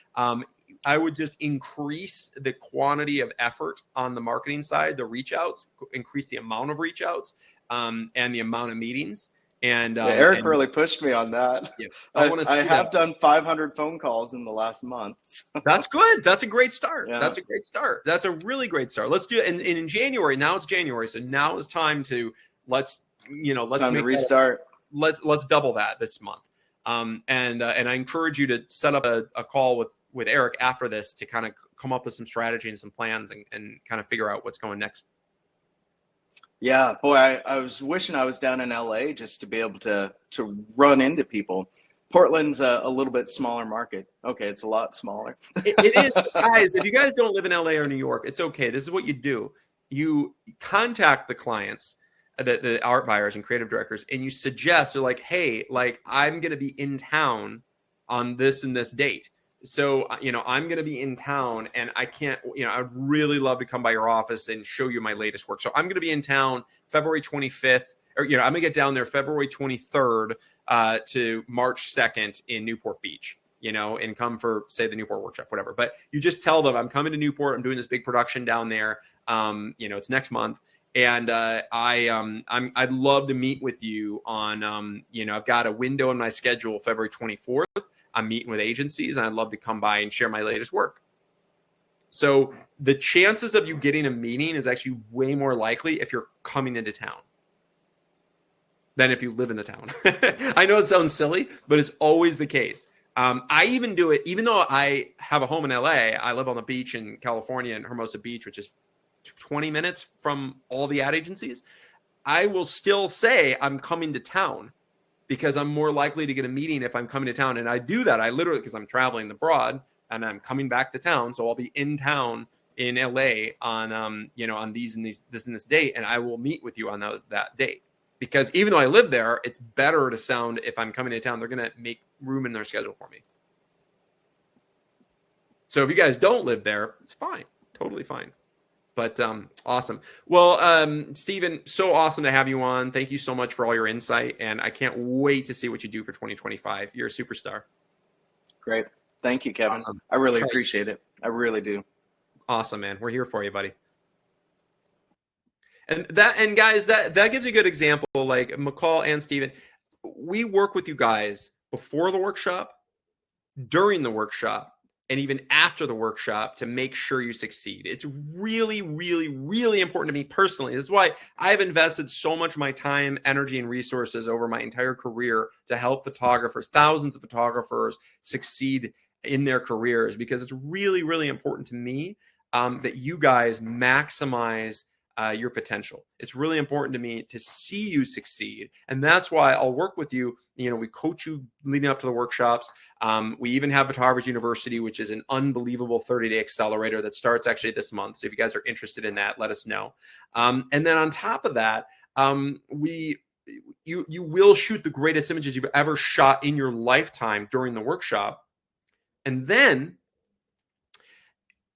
I would just increase the quantity of effort on the marketing side, the reach outs, increase the amount of reach outs, and the amount of meetings. And Eric really pushed me on that. Yeah, I have done 500 phone calls in the last month. So. That's good. That's a great start. Yeah. That's a great start. That's a really great start. Let's do it. And in January, now it's January. So now is time to let's time to restart. Let's double that this month. And I encourage you to set up a call with Eric after this to kind of come up with some strategy and some plans and kind of figure out what's going next. Yeah, boy, I was wishing I was down in LA just to be able to run into people. Portland's a little bit smaller market. Okay, it's a lot smaller. It is. Guys, if you guys don't live in LA or New York, it's okay. This is what you do. You contact the clients, the art buyers and creative directors, and you suggest, they're like, hey, like I'm going to be in town on this and this date. So, I'm going to be in town and I can't, I'd really love to come by your office and show you my latest work. So I'm going to be in town February 25th, or, I'm going to get down there February 23rd to March 2nd in Newport Beach, and come for, say, the Newport workshop, whatever. But you just tell them I'm coming to Newport. I'm doing this big production down there. It's next month. And I'd love to meet with you on, I've got a window in my schedule, February 24th. I'm meeting with agencies and I'd love to come by and share my latest work. So the chances of you getting a meeting is actually way more likely if you're coming into town than if you live in the town. I know it sounds silly, but it's always the case. I even do it, even though I have a home in LA, I live on the beach in California in Hermosa Beach, which is 20 minutes from all the ad agencies. I will still say I'm coming to town, because I'm more likely to get a meeting if I'm coming to town. And I do that. I literally, because I'm traveling abroad and I'm coming back to town. So I'll be in town in LA on, on this and this date. And I will meet with you on that date, because even though I live there, it's better to sound, if I'm coming to town, they're going to make room in their schedule for me. So if you guys don't live there, it's fine. Totally fine. But awesome. Well, Stephen, so awesome to have you on. Thank you so much for all your insight. And I can't wait to see what you do for 2025. You're a superstar. Great. Thank you, Kevin. Awesome. I really appreciate it. I really do. Awesome, man. We're here for you, buddy. And guys, that gives you a good example. Like McCall and Stephen, we work with you guys before the workshop, during the workshop, and even after the workshop to make sure you succeed. It's really, really, really important to me personally. This is why I've invested so much of my time, energy, and resources over my entire career to help photographers, thousands of photographers, succeed in their careers, because it's really, really important to me that you guys maximize your potential. It's really important to me to see you succeed. And that's why I'll work with you. We coach you leading up to the workshops. We even have Photography University, which is an unbelievable 30-day accelerator that starts actually this month. So if you guys are interested in that, let us know. And then on top of that, you will shoot the greatest images you've ever shot in your lifetime during the workshop. And then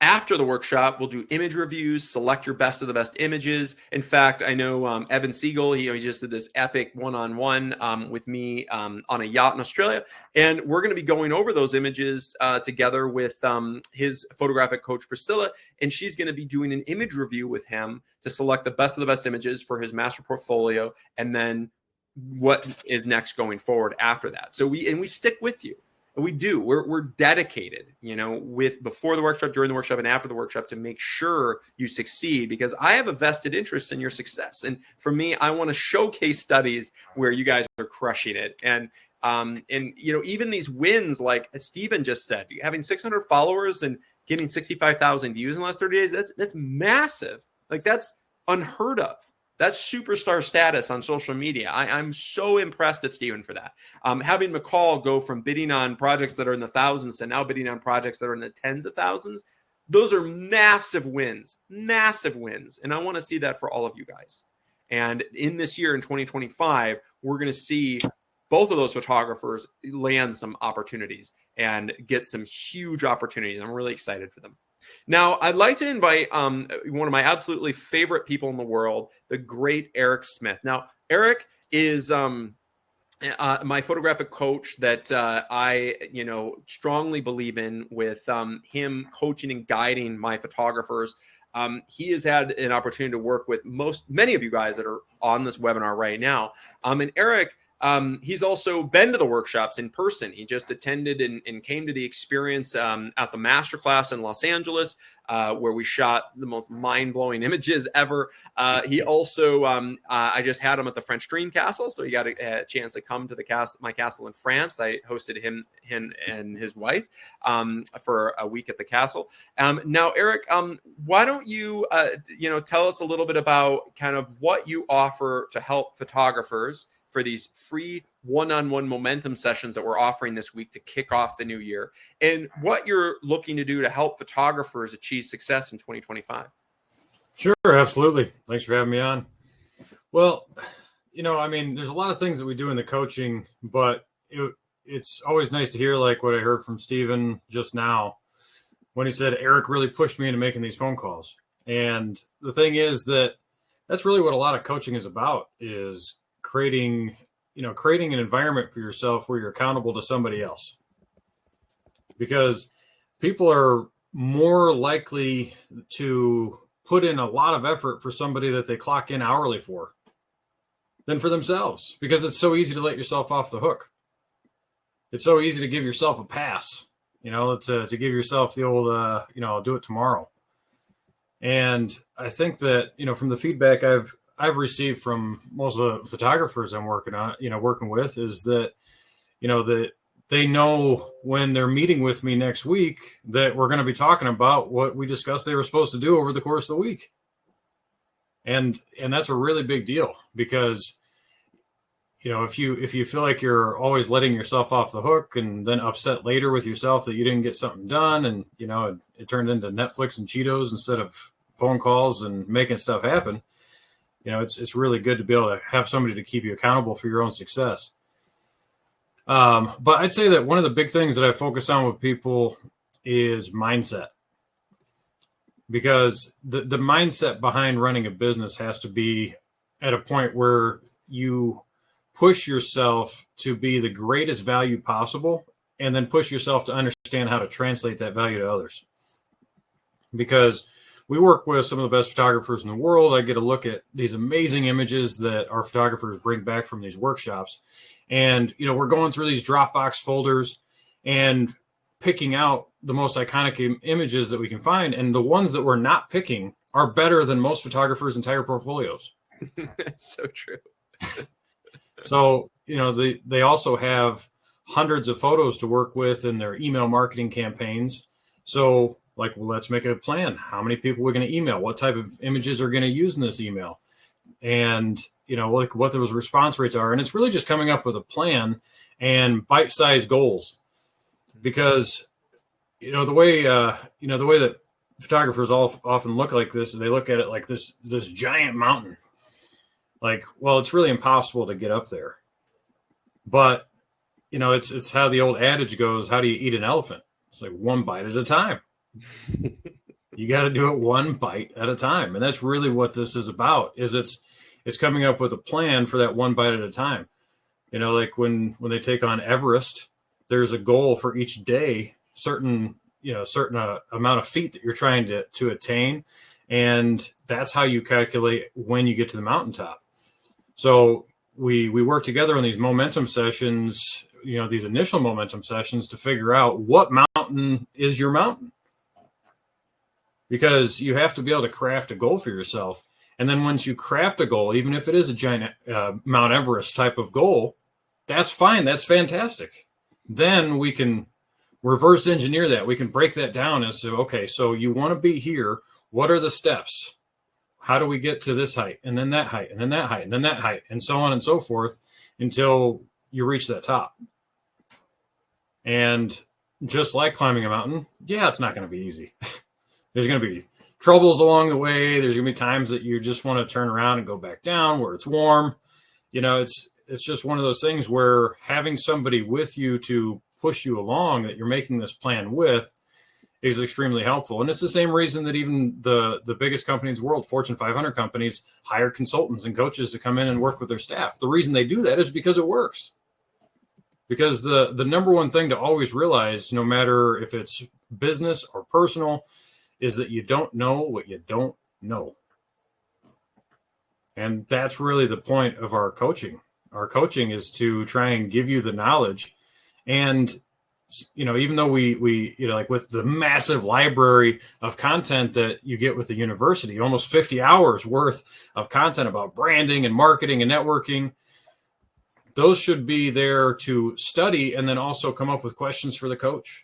after the workshop, we'll do image reviews, select your best of the best images. In fact, I know Evan Siegel, he just did this epic one-on-one with me on a yacht in Australia. And we're going to be going over those images together with his photographic coach, Priscilla. And she's going to be doing an image review with him to select the best of the best images for his master portfolio. And then what is next going forward after that. So we stick with you. We do. We're dedicated, with before the workshop, during the workshop, and after the workshop to make sure you succeed, because I have a vested interest in your success. And for me, I want to showcase studies where you guys are crushing it. And even these wins, like Stephen just said, having 600 followers and getting 65,000 views in the last 30 days, that's massive. Like that's unheard of. That's superstar status on social media. I'm so impressed at Stephen for that. Having McCall go from bidding on projects that are in the thousands to now bidding on projects that are in the tens of thousands, those are massive wins. And I want to see that for all of you guys. And in this year, in 2025, we're going to see both of those photographers land some opportunities and get some huge opportunities. I'm really excited for them. Now, I'd like to invite one of my absolutely favorite people in the world, the great Eric Smith. Now, Eric is my photographic coach that I, strongly believe in with him coaching and guiding my photographers. He has had an opportunity to work with many of you guys that are on this webinar right now. And Eric, he's also been to the workshops in person. He just attended and came to the experience at the masterclass in Los Angeles, where we shot the most mind-blowing images ever. He also, I just had him at the French Dream Castle, so he got a chance to come to my castle in France. I hosted him and his wife for a week at the castle. Now, Eric, why don't you, tell us a little bit about kind of what you offer to help photographers for these free one-on-one momentum sessions that we're offering this week to kick off the new year, and what you're looking to do to help photographers achieve success in 2025. Sure, absolutely. Thanks for having me on. Well, there's a lot of things that we do in the coaching, but it's always nice to hear like what I heard from Steven just now when he said, Eric really pushed me into making these phone calls. And the thing is that's really what a lot of coaching is about, is creating an environment for yourself where you're accountable to somebody else, because people are more likely to put in a lot of effort for somebody that they clock in hourly for than for themselves, because it's so easy to let yourself off the hook. It's so easy to give yourself a pass, to give yourself the old, I'll do it tomorrow. And I think that, from the feedback I've received from most of the photographers I'm working with, is that, that they know when they're meeting with me next week that we're going to be talking about what we discussed they were supposed to do over the course of the week. And that's a really big deal, because, if you feel like you're always letting yourself off the hook and then upset later with yourself that you didn't get something done, and, it turned into Netflix and Cheetos instead of phone calls and making stuff happen, it's really good to be able to have somebody to keep you accountable for your own success. But I'd say that one of the big things that I focus on with people is mindset, because the mindset behind running a business has to be at a point where you push yourself to be the greatest value possible, and then push yourself to understand how to translate that value to others. Because we work with some of the best photographers in the world. I get a look at these amazing images that our photographers bring back from these workshops. And, we're going through these Dropbox folders and picking out the most iconic images that we can find. And the ones that we're not picking are better than most photographers' entire portfolios. That's so true. So, they also have hundreds of photos to work with in their email marketing campaigns. So, let's make a plan. How many people we're going to email? What type of images are going to use in this email? And, what those response rates are. And it's really just coming up with a plan and bite-sized goals. Because, the way that photographers often look like this, they look at it like this giant mountain. It's really impossible to get up there. But, it's how the old adage goes, how do you eat an elephant? It's like one bite at a time. You got to do it one bite at a time. And that's really what this is about, is it's coming up with a plan for that one bite at a time. When they take on Everest, there's a goal for each day, certain amount of feet that you're trying to attain. And that's how you calculate when you get to the mountaintop. So we work together on these momentum sessions, these initial momentum sessions, to figure out what mountain is your mountain. Because you have to be able to craft a goal for yourself. And then once you craft a goal, even if it is a giant Mount Everest type of goal, that's fine. That's fantastic. Then we can reverse engineer that. We can break that down as to, okay, so you want to be here. What are the steps? How do we get to this height, and then that height, and then that height, and then that height, and so on and so forth until you reach that top. And just like climbing a mountain, it's not going to be easy. There's going to be troubles along the way. There's going to be times that you just want to turn around and go back down where it's warm. It's just one of those things where having somebody with you to push you along that you're making this plan with is extremely helpful. And it's the same reason that even the biggest companies in the world, Fortune 500 companies, hire consultants and coaches to come in and work with their staff. The reason they do that is because it works. because the number one thing to always realize, no matter if it's business or personal, is that you don't know what you don't know. And that's really the point of our coaching. Our coaching is to try and give you the knowledge. And, even though we like with the massive library of content that you get with the university, almost 50 hours worth of content about branding and marketing and networking, those should be there to study and then also come up with questions for the coach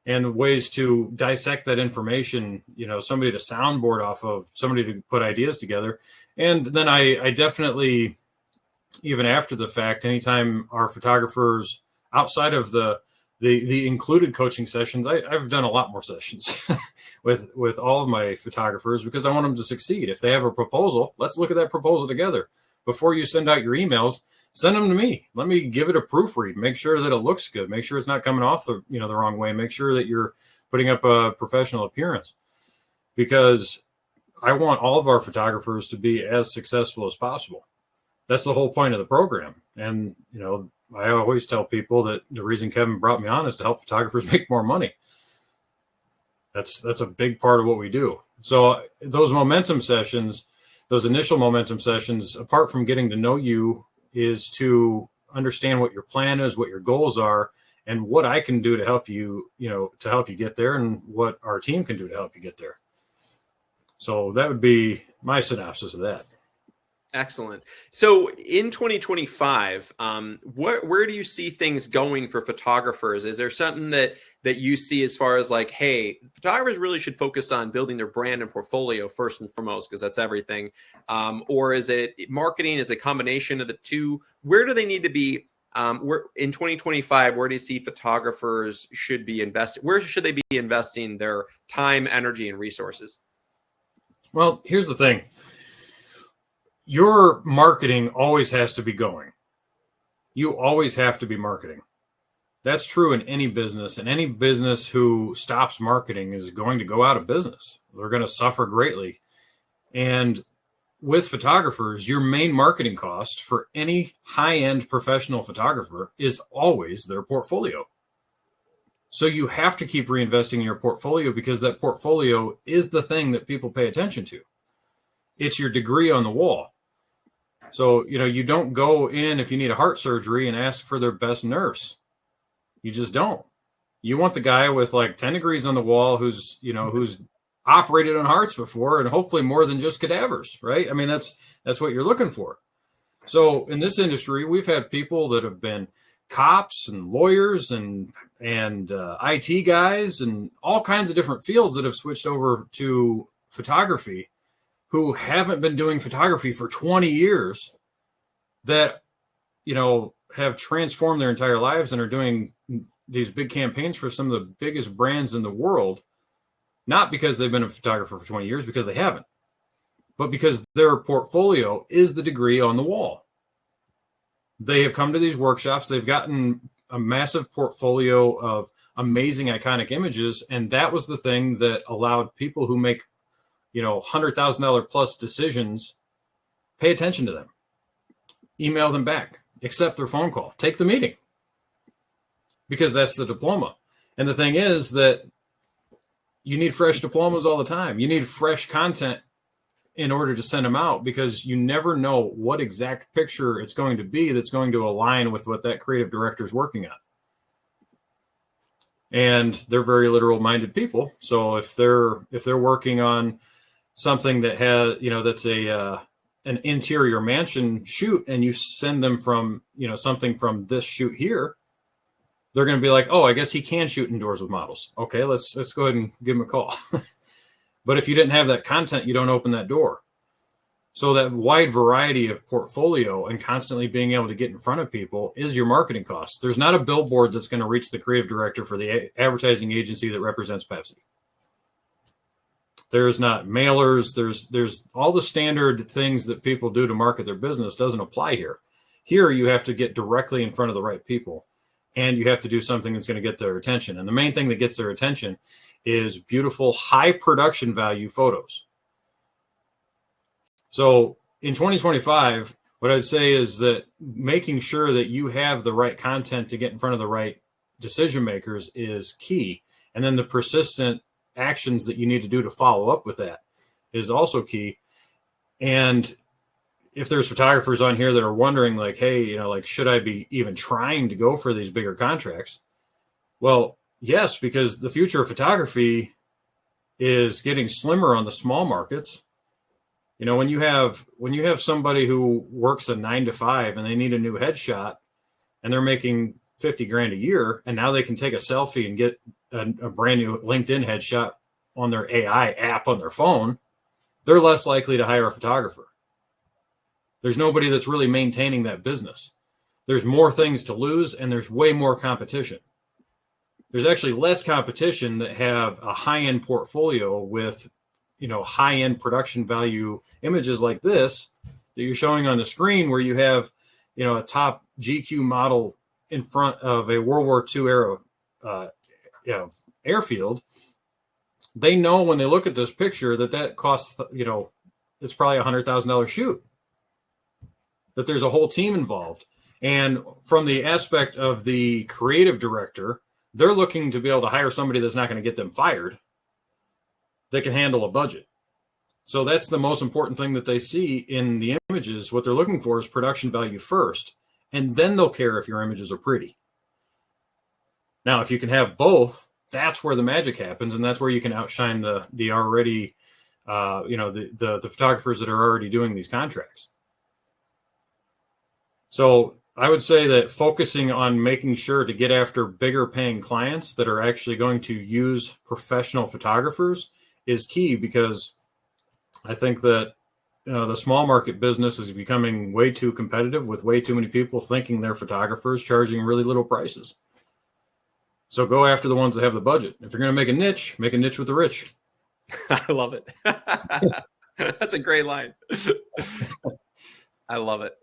and ways to dissect that information, somebody to soundboard off of, somebody to put ideas together. And then I definitely, even after the fact, anytime our photographers outside of the included coaching sessions, I've done a lot more sessions with all of my photographers because I want them to succeed. If they have a proposal, let's look at that proposal together. Before you send out your emails, send them to me. Let me give it a proofread. Make sure that it looks good. Make sure it's not coming off the wrong way. Make sure that you're putting up a professional appearance, because I want all of our photographers to be as successful as possible. That's the whole point of the program. And, I always tell people that the reason Kevin brought me on is to help photographers make more money. That's a big part of what we do. So those momentum sessions, those initial momentum sessions, apart from getting to know you, is to understand what your plan is, what your goals are, and what I can do to help you, to help you get there, and what our team can do to help you get there. So that would be my synopsis of that. Excellent. So in 2025, where do you see things going for photographers? Is there something that you see as far as like, hey, photographers really should focus on building their brand and portfolio first and foremost, because that's everything? Or is it marketing? Is it a combination of the two? Where do they need to be? Where in 2025, where do you see photographers should be investing? Where should they be investing their time, energy, and resources? Well, here's the thing. Your marketing always has to be going. You always have to be marketing. That's true in any business, and any business who stops marketing is going to go out of business. They're going to suffer greatly. And with photographers, your main marketing cost for any high-end professional photographer is always their portfolio. So you have to keep reinvesting in your portfolio, because that portfolio is the thing that people pay attention to. It's your degree on the wall. So, you don't go in if you need a heart surgery and ask for their best nurse. You just don't. You want the guy with like 10 degrees on the wall who's operated on hearts before, and hopefully more than just cadavers, right? I mean, that's what you're looking for. So in this industry, we've had people that have been cops and lawyers and IT guys and all kinds of different fields that have switched over to photography, who haven't been doing photography for 20 years, that, have transformed their entire lives and are doing these big campaigns for some of the biggest brands in the world, not because they've been a photographer for 20 years, because they haven't, but because their portfolio is the degree on the wall. They have come to these workshops. They've gotten a massive portfolio of amazing, iconic images. And that was the thing that allowed people who make $100,000 plus decisions, pay attention to them, email them back, accept their phone call, take the meeting, because that's the diploma. And the thing is that you need fresh diplomas all the time. You need fresh content in order to send them out, because you never know what exact picture it's going to be that's going to align with what that creative director is working on. And they're very literal minded people. So if they're working on something that has, that's an interior mansion shoot, and you send them from, something from this shoot here, they're going to be like, oh, I guess he can shoot indoors with models. Okay, let's go ahead and give him a call. But if you didn't have that content, you don't open that door. So that wide variety of portfolio and constantly being able to get in front of people is your marketing cost. There's not a billboard that's going to reach the creative director for the advertising agency that represents Pepsi. There's not mailers. There's all the standard things that people do to market their business doesn't apply here. Here, you have to get directly in front of the right people, and you have to do something that's going to get their attention. And the main thing that gets their attention is beautiful, high production value photos. So in 2025, what I'd say is that making sure that you have the right content to get in front of the right decision makers is key. And then the persistent actions that you need to do to follow up with that is also key. And if there's photographers on here that are wondering like, hey, you know, like, should I be even trying to go for these bigger contracts? Well, yes, because the future of photography is getting slimmer on the small markets. You know, when you have somebody who works a 9 to 5 and they need a new headshot and they're making 50 grand a year, and now they can take a selfie and get a brand new LinkedIn headshot on their AI app on their phone, they're less likely to hire a photographer. There's nobody that's really maintaining that business. There's more things to lose, and there's way more competition. There's actually less competition that have a high-end portfolio with, you know, high-end production value images like this that you're showing on the screen, where you have, you know, a top GQ model in front of a World War II era airfield. They know when they look at this picture that costs, you know, it's probably $100,000 shoot, that there's a whole team involved. And from the aspect of the creative director, they're looking to be able to hire somebody that's not going to get them fired, that can handle a budget. So that's the most important thing that they see in the images. What they're looking for is production value first, and then they'll care if your images are pretty. Now, if you can have both, that's where the magic happens, and that's where you can outshine the already, the photographers that are already doing these contracts. So I would say that focusing on making sure to get after bigger paying clients that are actually going to use professional photographers is key, because I think that the small market business is becoming way too competitive, with way too many people thinking they're photographers charging really little prices. So go after the ones that have the budget. If you're going to make a niche with the rich. I love it. That's a great line. I love it.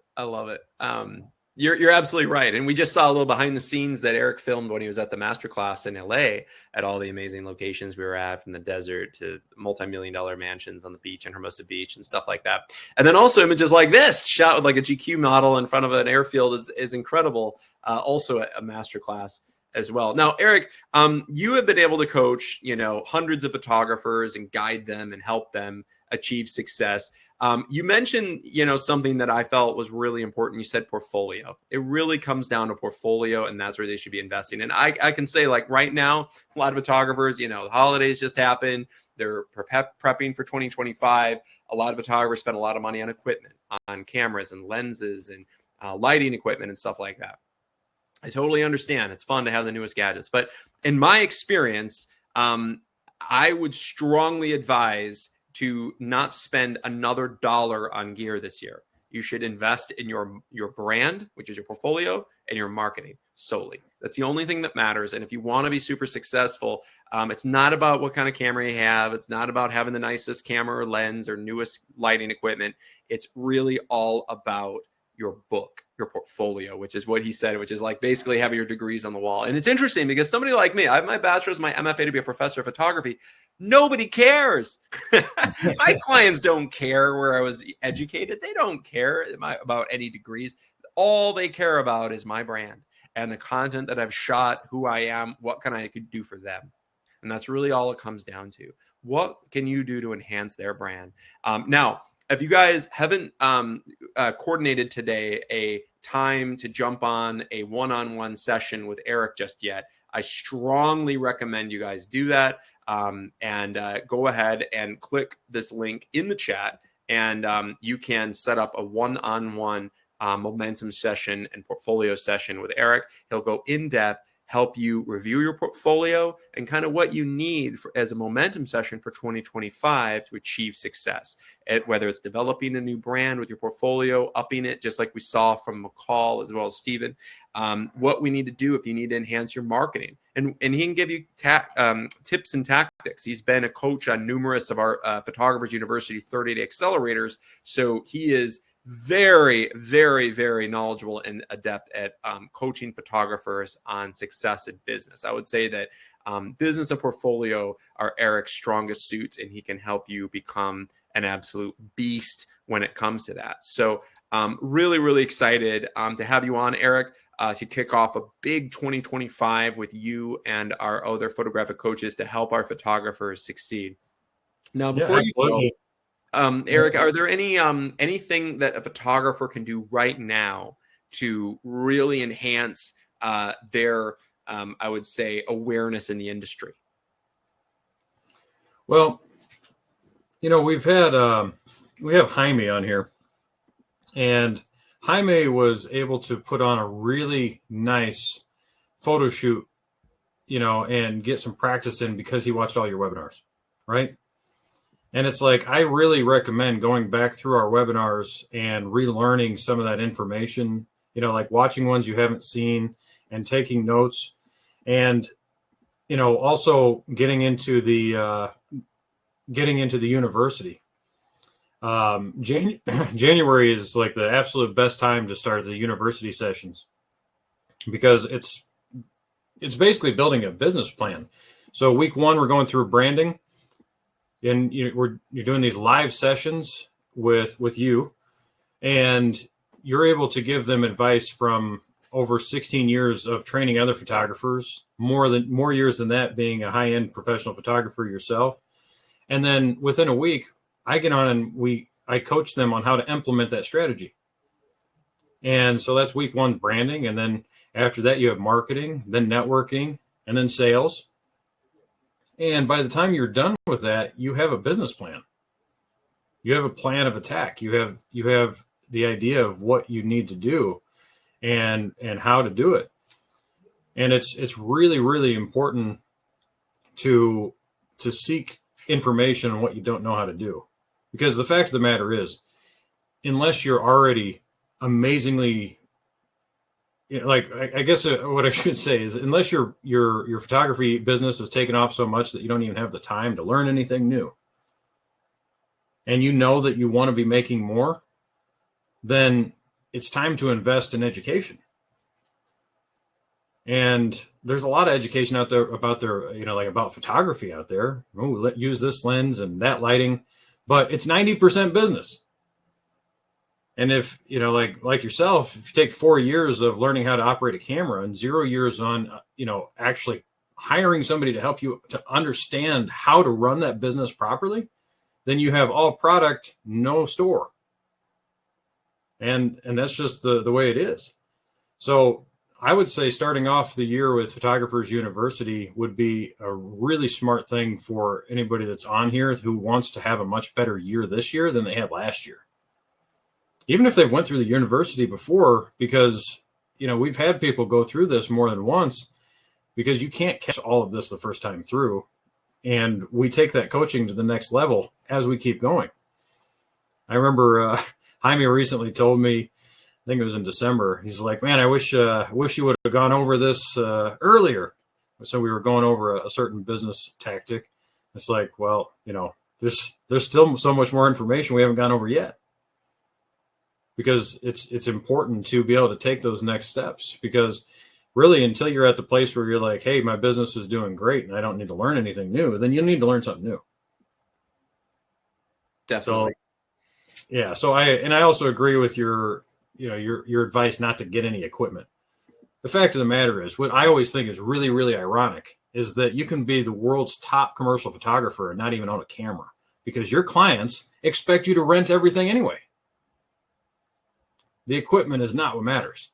You're absolutely right. And we just saw a little behind the scenes that Eric filmed when he was at the masterclass in LA, at all the amazing locations we were at, from the desert to multi-million-dollar mansions on the beach in Hermosa Beach and stuff like that. And then also images like this, shot with like a GQ model in front of an airfield, is incredible. Also a masterclass as well. Now, Eric, you have been able to coach, you know, hundreds of photographers and guide them and help them achieve success. You mentioned, you know, something that I felt was really important. You said portfolio. It really comes down to portfolio, and that's where they should be investing. And I can say, like, right now, a lot of photographers, you know, the holidays just happened. They're prepping for 2025. A lot of photographers spend a lot of money on equipment, on cameras and lenses and lighting equipment and stuff like that. I totally understand. It's fun to have the newest gadgets. But in my experience, I would strongly advise to not spend another dollar on gear this year. You should invest in your brand, which is your portfolio, and your marketing solely. That's the only thing that matters. And if you want to be super successful, it's not about what kind of camera you have. It's not about having the nicest camera or lens or newest lighting equipment. It's really all about your book, your portfolio, which is what he said, which is like basically having your degrees on the wall. And it's interesting because somebody like me, I have my bachelor's, my MFA to be a professor of photography. Nobody cares. My clients don't care where I was educated. They don't care about any degrees. All they care about is my brand and the content that I've shot, who I am, what can I could do for them. And that's really all it comes down to. What can you do to enhance their brand? Now, if you guys haven't coordinated today a time to jump on a one-on-one session with Eric just yet, I strongly recommend you guys do that. Go ahead and click this link in the chat, and you can set up a one-on-one momentum session and portfolio session with Eric. He'll go in depth, help you review your portfolio and kind of what you need as a momentum session for 2025 to achieve success. Whether it's developing a new brand with your portfolio, upping it, just like we saw from McCall as well as Steven, what we need to do if you need to enhance your marketing. And he can give you tips and tactics. He's been a coach on numerous of our Photographers University 30-day accelerators. So he is very, very, very knowledgeable and adept at coaching photographers on success in business. I would say that business and portfolio are Eric's strongest suits, and he can help you become an absolute beast when it comes to that. So Really, really excited to have you on, Eric, to kick off a big 2025 with you and our other photographic coaches to help our photographers succeed. Now, before you go, Eric, are there anything that a photographer can do right now to really enhance their, I would say, awareness in the industry? Well, we have Jaime on here, and Jaime was able to put on a really nice photo shoot, and get some practice in because he watched all your webinars, right? And it's like, I really recommend going back through our webinars and relearning some of that information, like watching ones you haven't seen and taking notes, and, also getting into the university. January is like the absolute best time to start the university sessions, because it's basically building a business plan. So week 1, we're going through branding, and you're doing these live sessions with you, and you're able to give them advice from over 16 years of training other photographers, more years than that being a high-end professional photographer yourself. And then within a week, I get on and I coach them on how to implement that strategy. And so that's week 1, branding. And then after that, you have marketing, then networking, and then sales. And by the time you're done with that, you have a business plan. You have a plan of attack. You have the idea of what you need to do and how to do it. And it's really, really important to seek information on what you don't know how to do. Because the fact of the matter is, unless you're already amazingly, I guess what I should say is, unless your photography business has taken off so much that you don't even have the time to learn anything new, and that you want to be making more, then it's time to invest in education. And there's a lot of education out there about about photography out there. Oh, use this lens and that lighting, but it's 90% business. And if, like yourself, if you take 4 years of learning how to operate a camera and 0 years on, actually hiring somebody to help you to understand how to run that business properly, then you have all product, no store. And that's just the way it is. So I would say starting off the year with Photographers University would be a really smart thing for anybody that's on here who wants to have a much better year this year than they had last year. Even if they went through the university before, because, we've had people go through this more than once, because you can't catch all of this the first time through. And we take that coaching to the next level as we keep going. I remember Jaime recently told me, I think it was in December, he's like, man, I wish you would have gone over this earlier. So we were going over a certain business tactic. It's like, well, there's still so much more information we haven't gone over yet. Because it's important to be able to take those next steps, because really until you're at the place where you're like, hey, my business is doing great and I don't need to learn anything new, then you need to learn something new. Definitely. So, yeah. So I also agree with your advice not to get any equipment. The fact of the matter is, what I always think is really, really ironic is that you can be the world's top commercial photographer and not even own a camera, because your clients expect you to rent everything anyway. The equipment is not what matters.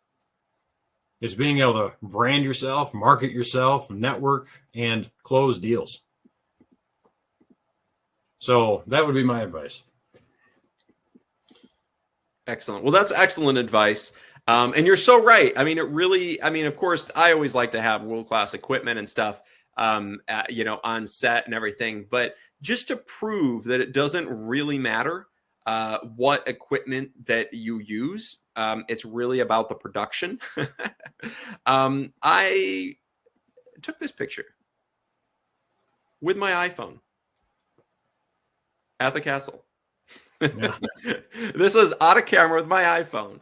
It's being able to brand yourself, market yourself, network, and close deals. So that would be my advice. Excellent. Well, that's excellent advice. And you're so right. Of course, I always like to have world-class equipment and stuff, on set and everything. But just to prove that it doesn't really matter what equipment that you use, it's really about the production. I took this picture with my iPhone at the castle. Yeah. This was out of camera with my iPhone.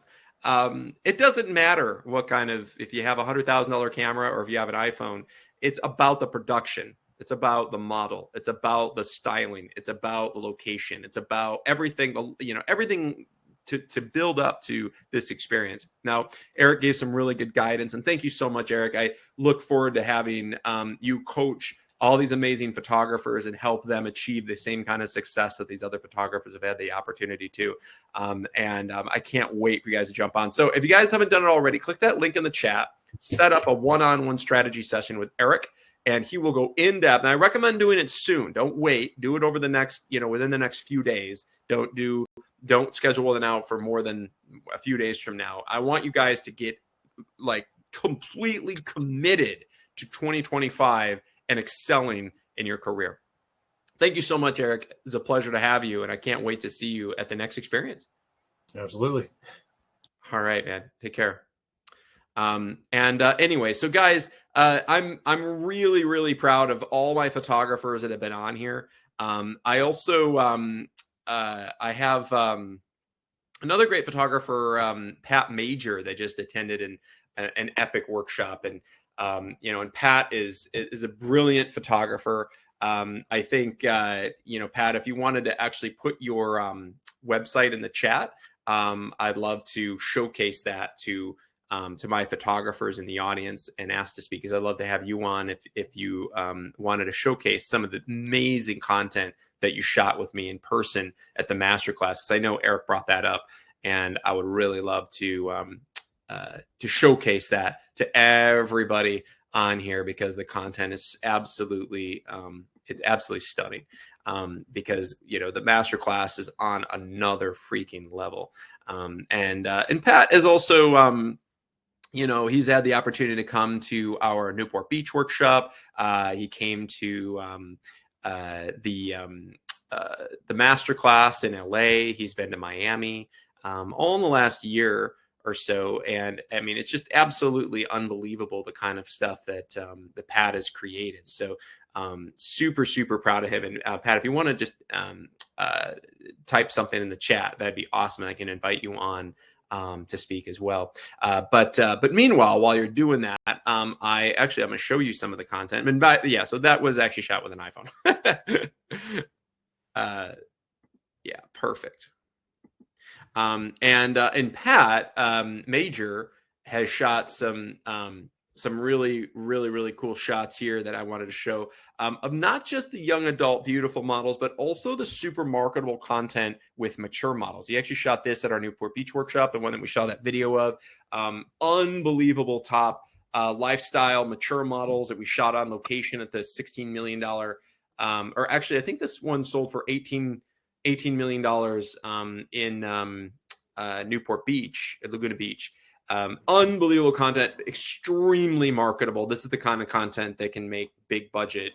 It doesn't matter what kind of, if you have $100,000 camera or if you have an iPhone, it's about the production. It's about the model. It's about the styling. It's about the location. It's about everything, everything to build up to this experience. Now, Eric gave some really good guidance, and thank you so much, Eric. I look forward to having you coach all these amazing photographers and help them achieve the same kind of success that these other photographers have had the opportunity to. I can't wait for you guys to jump on. So if you guys haven't done it already, click that link in the chat, set up a one-on-one strategy session with Eric, and he will go in depth. And I recommend doing it soon. Don't wait. Do it over the next, within the next few days. Don't schedule it out for more than a few days from now. I want you guys to get like completely committed to 2025 and excelling in your career. Thank you so much, Eric. It's a pleasure to have you, and I can't wait to see you at the next experience. Absolutely. All right, man. Take care. Anyway, so guys, I'm really, really proud of all my photographers that have been on here. I also I have another great photographer, Pat Major, that just attended an epic workshop, and and Pat is a brilliant photographer. I think Pat, if you wanted to actually put your website in the chat, I'd love to showcase that to my photographers in the audience and ask to speak, because I'd love to have you on if you wanted to showcase some of the amazing content that you shot with me in person at the masterclass, because I know Eric brought that up, and I would really love to showcase that to everybody on here, because the content is absolutely it's absolutely stunning. Because the masterclass is on another freaking level. And Pat is also he's had the opportunity to come to our Newport Beach workshop. He came to the masterclass in LA. He's been to Miami, all in the last year or so. And I mean, it's just absolutely unbelievable, the kind of stuff that the Pat has created. So super, super proud of him. And Pat, if you want to just type something in the chat, that'd be awesome. And I can invite you on to speak as well. But meanwhile, while you're doing that, I'm going to show you some of the content. And so that was actually shot with an iPhone. Yeah, perfect. And Pat Major has shot some really, really, really cool shots here that I wanted to show of not just the young adult beautiful models, but also the super marketable content with mature models. He actually shot this at our Newport Beach workshop, the one that we saw that video of. Unbelievable top lifestyle mature models that we shot on location at the $16 million, or actually, I think this one sold for $18 million in Newport Beach, at Laguna Beach. Unbelievable content, extremely marketable. This is the kind of content that can make big budget,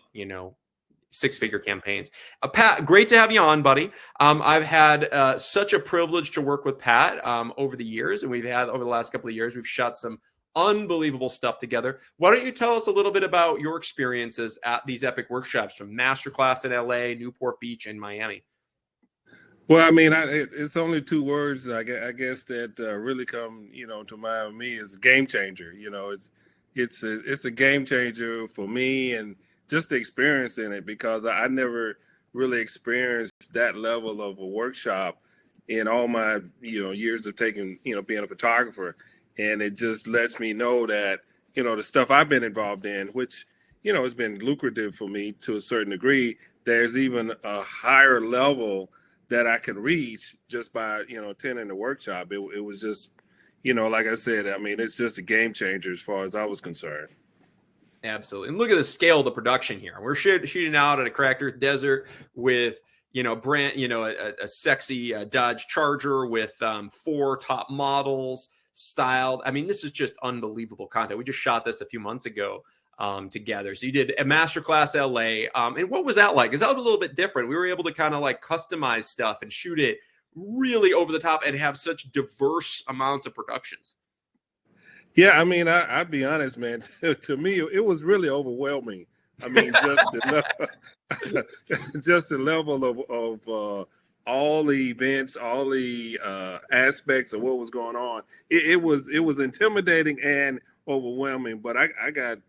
six-figure campaigns. Pat, great to have you on, buddy. I've had such a privilege to work with Pat over the years, and over the last couple of years, we've shot some unbelievable stuff together. Why don't you tell us a little bit about your experiences at these epic workshops, from Masterclass in LA, Newport Beach, and Miami? Well, I mean, it's only two words, I guess, that really come, to mind with me, is a game changer. It's a game changer for me, and just the experience in it, because I never really experienced that level of a workshop in all my, years of being a photographer. And it just lets me know that, the stuff I've been involved in, which, has been lucrative for me to a certain degree, there's even a higher level that I can reach just by, attending the workshop. It was just, like I said, I mean, it's just a game changer as far as I was concerned. Absolutely. And look at the scale of the production here. We're shooting out at a cracked earth desert with, a sexy Dodge Charger with 4 top models styled. I mean, this is just unbelievable content. We just shot this a few months ago together. So you did a Masterclass LA. And what was that like? Because that was a little bit different. We were able to kind of like customize stuff and shoot it really over the top and have such diverse amounts of productions. Yeah, I mean, I'd be honest, man. To me, it was really overwhelming. I mean, just the level of all the events, all the aspects of what was going on. It was intimidating and overwhelming, but I got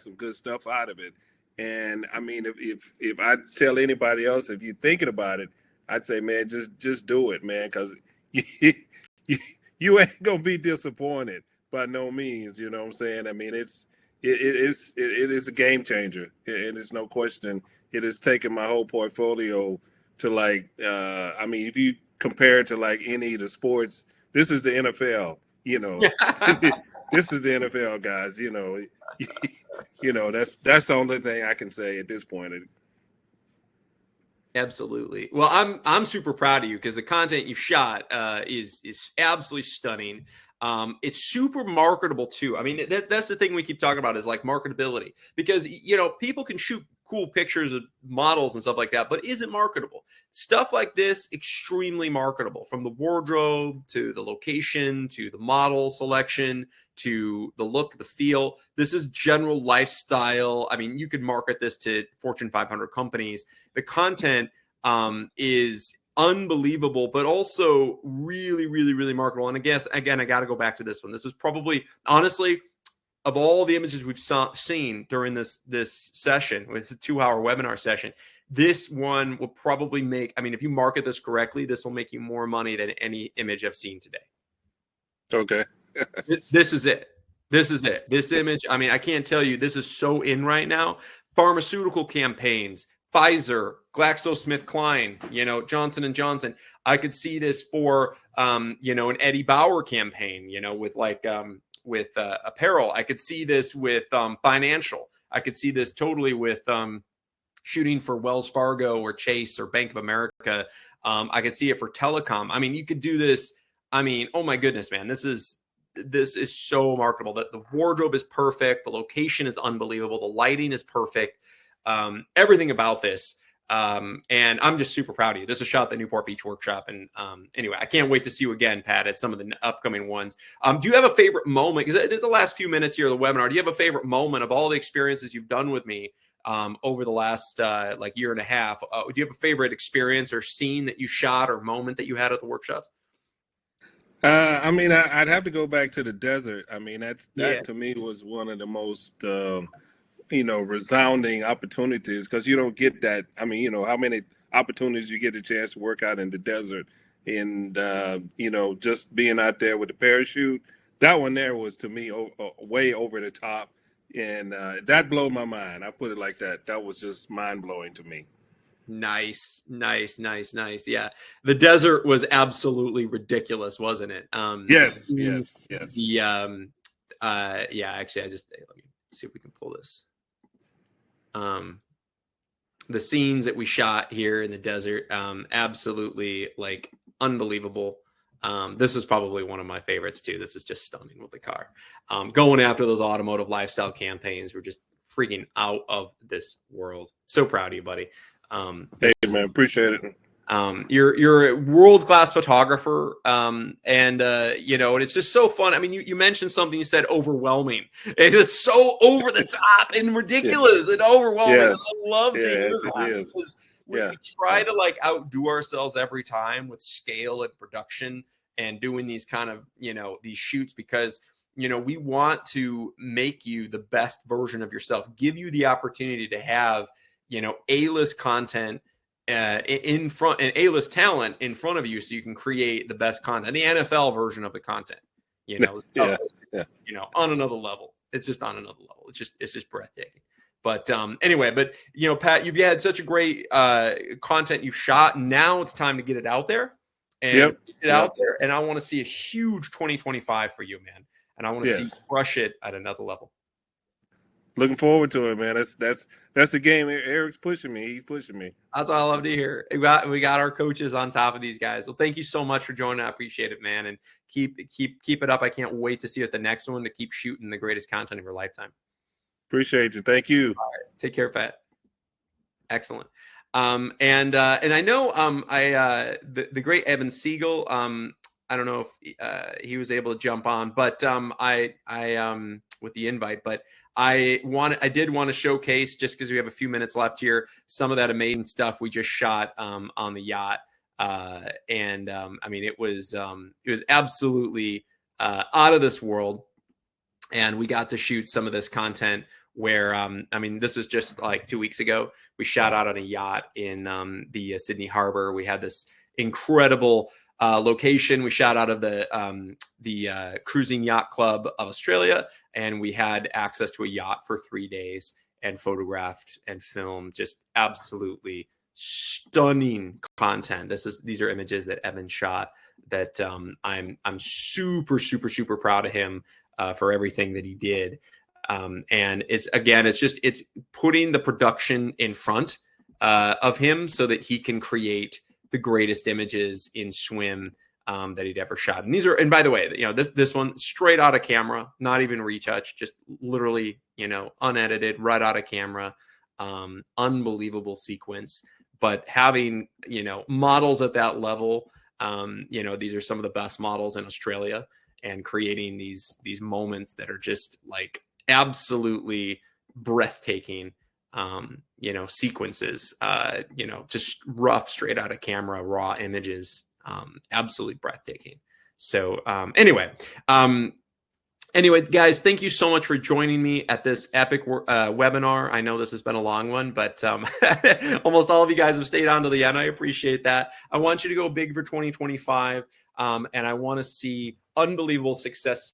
some good stuff out of it. And I mean, if I tell anybody else, if you're thinking about it, I'd say, man, just do it, man, because you, you ain't gonna be disappointed by no means. You know what I'm saying? I mean, it is a game changer, and it's no question. It has taken my whole portfolio to like. I mean, if you compare it to like any of the sports, this is the NFL. You know, this is the NFL, guys. You know, that's the only thing I can say at this point. Absolutely. Well, I'm super proud of you because the content you shot is absolutely stunning. It's super marketable too. I mean, that's the thing we keep talking about is like marketability, because people can shoot cool pictures of models and stuff like that, but is it marketable? Stuff like this, extremely marketable, from the wardrobe to the location to the model selection to the look, the feel. This is general lifestyle. I mean, you could market this to Fortune 500 companies. The content is unbelievable, but also really, really, really marketable. And I guess, again, I got to go back to this one. This was probably, honestly, of all the images we've seen during this session, it's a 2-hour webinar session, this one will probably make, I mean, if you market this correctly, this will make you more money than any image I've seen today. Okay. This is it. This is it. This image, I mean, I can't tell you, this is so in right now. Pharmaceutical campaigns, Pfizer, GlaxoSmithKline, Johnson & Johnson. I could see this for, an Eddie Bauer campaign, with apparel. I could see this with financial. I could see this totally with shooting for Wells Fargo or Chase or Bank of America. I could see it for telecom. I mean, you could do this. I mean, oh my goodness, man, this is so marketable. That the wardrobe is perfect. The location is unbelievable. The lighting is perfect. Everything about this. And I'm just super proud of you. This is shot at the Newport Beach workshop. And anyway, I can't wait to see you again, Pat, at some of the upcoming ones. Do you have a favorite moment? Because there's the last few minutes here of the webinar. Do you have a favorite moment of all the experiences you've done with me over the last year and a half? Do you have a favorite experience or scene that you shot or moment that you had at the workshops? I mean, I'd have to go back to the desert. I mean, that to me was one of the most resounding opportunities, because you don't get that. I mean, how many opportunities you get a chance to work out in the desert, and just being out there with the parachute. That one there was, to me, way over the top, and that blew my mind. I put it like that. That was just mind blowing to me. Nice. Yeah, the desert was absolutely ridiculous, wasn't it? Yes. The actually, let me see if we can pull this. The scenes that we shot here in the desert, absolutely unbelievable. This is probably one of my favorites too. This is just stunning with the car. Going after those automotive lifestyle campaigns were just freaking out of this world. So proud of you, buddy. Hey man, appreciate it. You're a world-class photographer. And it's just so fun. I mean, you mentioned something, you said overwhelming. It is so over the top and ridiculous and overwhelming. Yes. I love to hear that. We try to outdo ourselves every time with scale and production and doing these kind of, these shoots, because, we want to make you the best version of yourself, give you the opportunity to have, A-list content in front, and A-list talent in front of you, so you can create the best content, the NFL version of the content, on another level. It's just on another level. It's just breathtaking. But anyway, Pat, you've had such a great content you've shot. Now it's time to get it out there and out there. And I want to see a huge 2025 for you, man. And I want to see you crush it at another level. Looking forward to it, man. That's the game. Eric's pushing me. He's pushing me. That's all I love to hear. We got our coaches on top of these guys. Well, thank you so much for joining. I appreciate it, man. And keep it up. I can't wait to see you at the next one, to keep shooting the greatest content of your lifetime. Appreciate you. Thank you. All right. Take care, Pat. Excellent. And I know the great Evan Siegel. I don't know if he was able to jump on, but I with the invite, but I did want to showcase, just because we have a few minutes left here, some of that amazing stuff we just shot on the yacht. I mean, it was absolutely out of this world. And we got to shoot some of this content where, I mean, this was just 2 weeks ago. We shot out on a yacht in the Sydney Harbor. We had this incredible location. We shot out of the Cruising Yacht Club of Australia, and we had access to a yacht for 3 days and photographed and filmed just absolutely stunning content. These are images that Evan shot that I'm super, super, super proud of him for everything that he did. And it's putting the production in front of him so that he can create the greatest images in swim that he'd ever shot. And and by the way, this one straight out of camera, not even retouch, just literally, unedited, right out of camera, unbelievable sequence. But having, models at that level, these are some of the best models in Australia, and creating these moments that are just like absolutely breathtaking, sequences, just rough, straight out of camera, raw images, absolutely breathtaking. So anyway, guys, thank you so much for joining me at this epic webinar. I know this has been a long one, but almost all of you guys have stayed on to the end. I appreciate that. I want you to go big for 2025, and I want to see unbelievable success